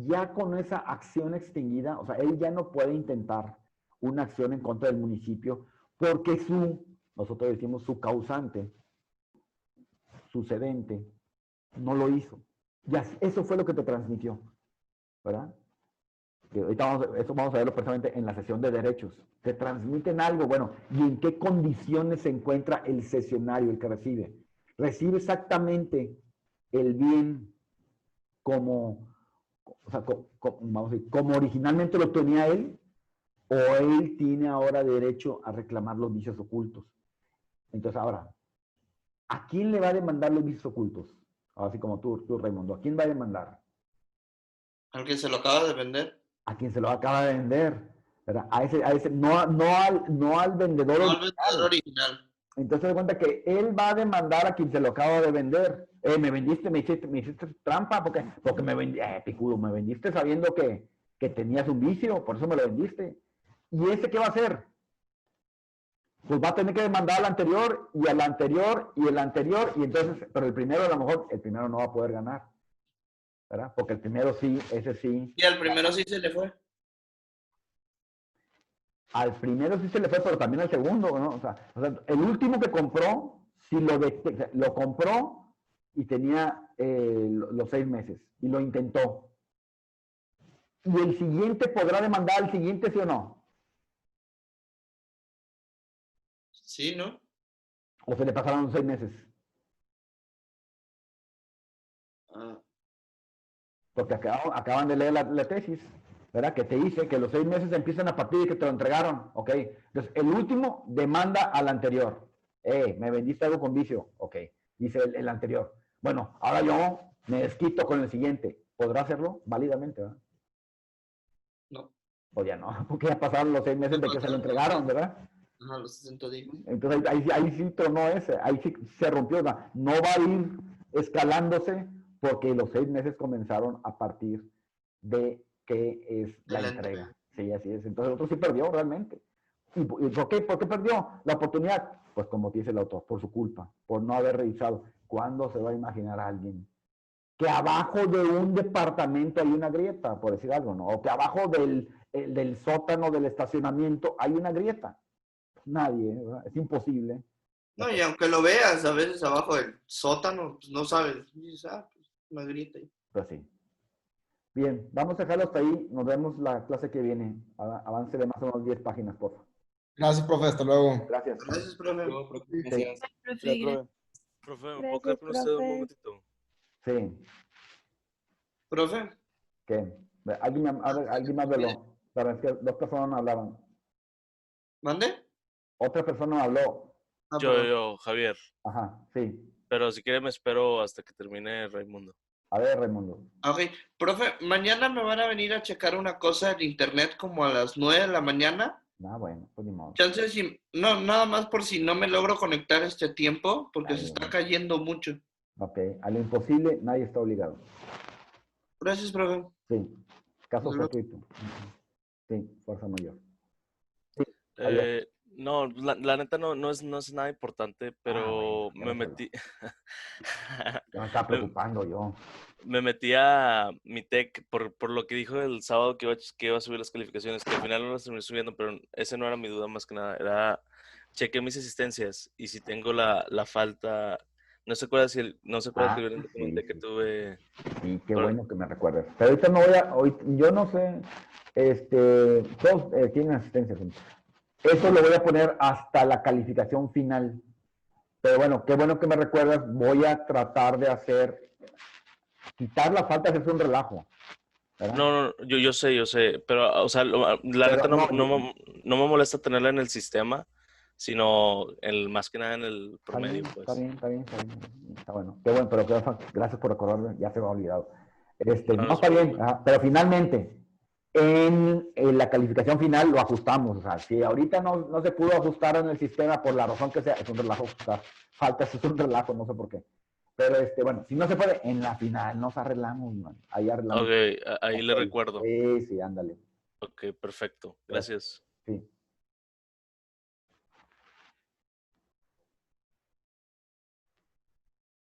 ya con esa acción extinguida, o sea, él ya no puede intentar una acción en contra del municipio porque nosotros decimos su causante, su cedente, no lo hizo. Ya, eso fue lo que te transmitió, ¿verdad? Ahorita eso vamos a verlo precisamente en la sesión de derechos. Te transmiten algo, bueno, ¿y en qué condiciones se encuentra el cesionario, el que recibe? Recibe exactamente el bien como originalmente lo tenía él, o él tiene ahora derecho a reclamar los vicios ocultos. Entonces ahora, ¿a quién le va a demandar los vicios ocultos? Así como tú, Raimundo, ¿a quién va a demandar? ¿Al que se lo acaba de vender? A quien se lo acaba de vender, ¿verdad? No al vendedor original. Entonces se cuenta que él va a demandar a quien se lo acaba de vender. Me hiciste trampa porque me vendiste, picudo, me vendiste sabiendo que tenías un vicio, por eso me lo vendiste. ¿Y ese qué va a hacer? Pues va a tener que demandar al anterior y al anterior y el anterior, y entonces, pero el primero a lo mejor, el primero no va a poder ganar, ¿verdad? Porque el primero sí, ese sí. Y al primero sí se le fue. Al primero sí se le fue, pero también al segundo, ¿no? O sea, el último que compró, sí lo compró y tenía los 6 meses y lo intentó. ¿Y el siguiente podrá demandar al siguiente, sí o no? Sí, ¿no? ¿O se le pasaron los 6 meses? Porque acaban de leer la tesis, ¿verdad? Que te dice que los 6 meses empiezan a partir de que te lo entregaron, ¿ok? Entonces, el último demanda al anterior. Me vendiste algo con vicio, ¿ok? Dice el anterior. Bueno, ahora yo me desquito con el siguiente. ¿Podrá hacerlo válidamente, verdad? No. O ya no, porque ya pasaron los 6 meses de que se lo entregaron, ¿verdad? Ajá, los 60 días. Entonces, ahí sí tronó ese, ahí sí se rompió, ¿verdad? No va a ir escalándose porque los 6 meses comenzaron a partir de que es la entrega. Sí, así es. Entonces el otro sí perdió realmente. ¿Y por qué? ¿Por qué perdió la oportunidad? Pues como dice el autor, por su culpa, por no haber revisado. ¿Cuándo se va a imaginar a alguien que abajo de un departamento hay una grieta, por decir algo, ¿no? O que abajo del sótano del estacionamiento hay una grieta? Nadie, ¿verdad? Es imposible. No, y aunque lo veas a veces abajo del sótano, pues no sabes. Dices, pues una grieta ahí. Pues sí. Bien, vamos a dejarlo hasta ahí. Nos vemos la clase que viene. Avance de más o menos 10 páginas, por favor. Gracias, profe. Hasta luego. Gracias. Gracias, profe. Sí. Profe, ¿me puedo quedar con usted un momentito? Sí. ¿Profe? ¿Qué? Alguien más veló. Pero es que 2 personas no hablaban. ¿Mande? Otra persona no habló. Yo, Javier. Ajá, sí. Pero si quiere me espero hasta que termine Raimundo. A ver, Raimundo. Ok. Profe, mañana me van a venir a checar una cosa en internet como a las 9 de la mañana. Ah, bueno, pues ni modo. Chance si, no, nada más por si no me logro conectar este tiempo, porque se Está está bien. cayendo mucho. Ok, a lo imposible nadie está obligado. Gracias, profe. Sí, caso Hasta luego. fortuito. Ujú. Sí, fuerza mayor. Sí, Javier. No, la neta no es nada importante, pero Ah, bueno, me metí. ya me estaba me, preocupando yo. me metí a mi tech por lo que dijo el sábado que iba a subir las calificaciones, que al final no las terminé subiendo, pero esa no era mi duda más que nada. Chequé mis asistencias y si tengo la falta. No se acuerda que Ah, yo le sí, comenté que sí. tuve. Sí, qué Bueno, bueno que me recuerdes. Pero ahorita no yo no sé, todos tienen asistencia. Sí. Eso lo voy a poner hasta la calificación final. Pero bueno, qué bueno que me recuerdas. Voy a tratar de quitar las faltas es un relajo, ¿verdad? no, yo sé, pero, o sea, la Pero neta no, no me molesta tenerla en el sistema, sino más que nada en el está bien, promedio, está pues. bien, está bien, está bien. Está bueno. Qué bueno, pero gracias por recordarme, ya se me ha olvidado. No, No no se está bien, preocupe. pero finalmente, en la calificación final lo ajustamos. O sea, si ahorita no se pudo ajustar en el sistema por la razón que sea, es un relajo ajustar. Faltas es un relajo, no sé por qué. Pero bueno, si no se puede, en la final nos arreglamos, man. Ahí arreglamos. Ok, ahí le recuerdo. Sí, sí, ándale. Ok, perfecto. Gracias. Gracias. Sí.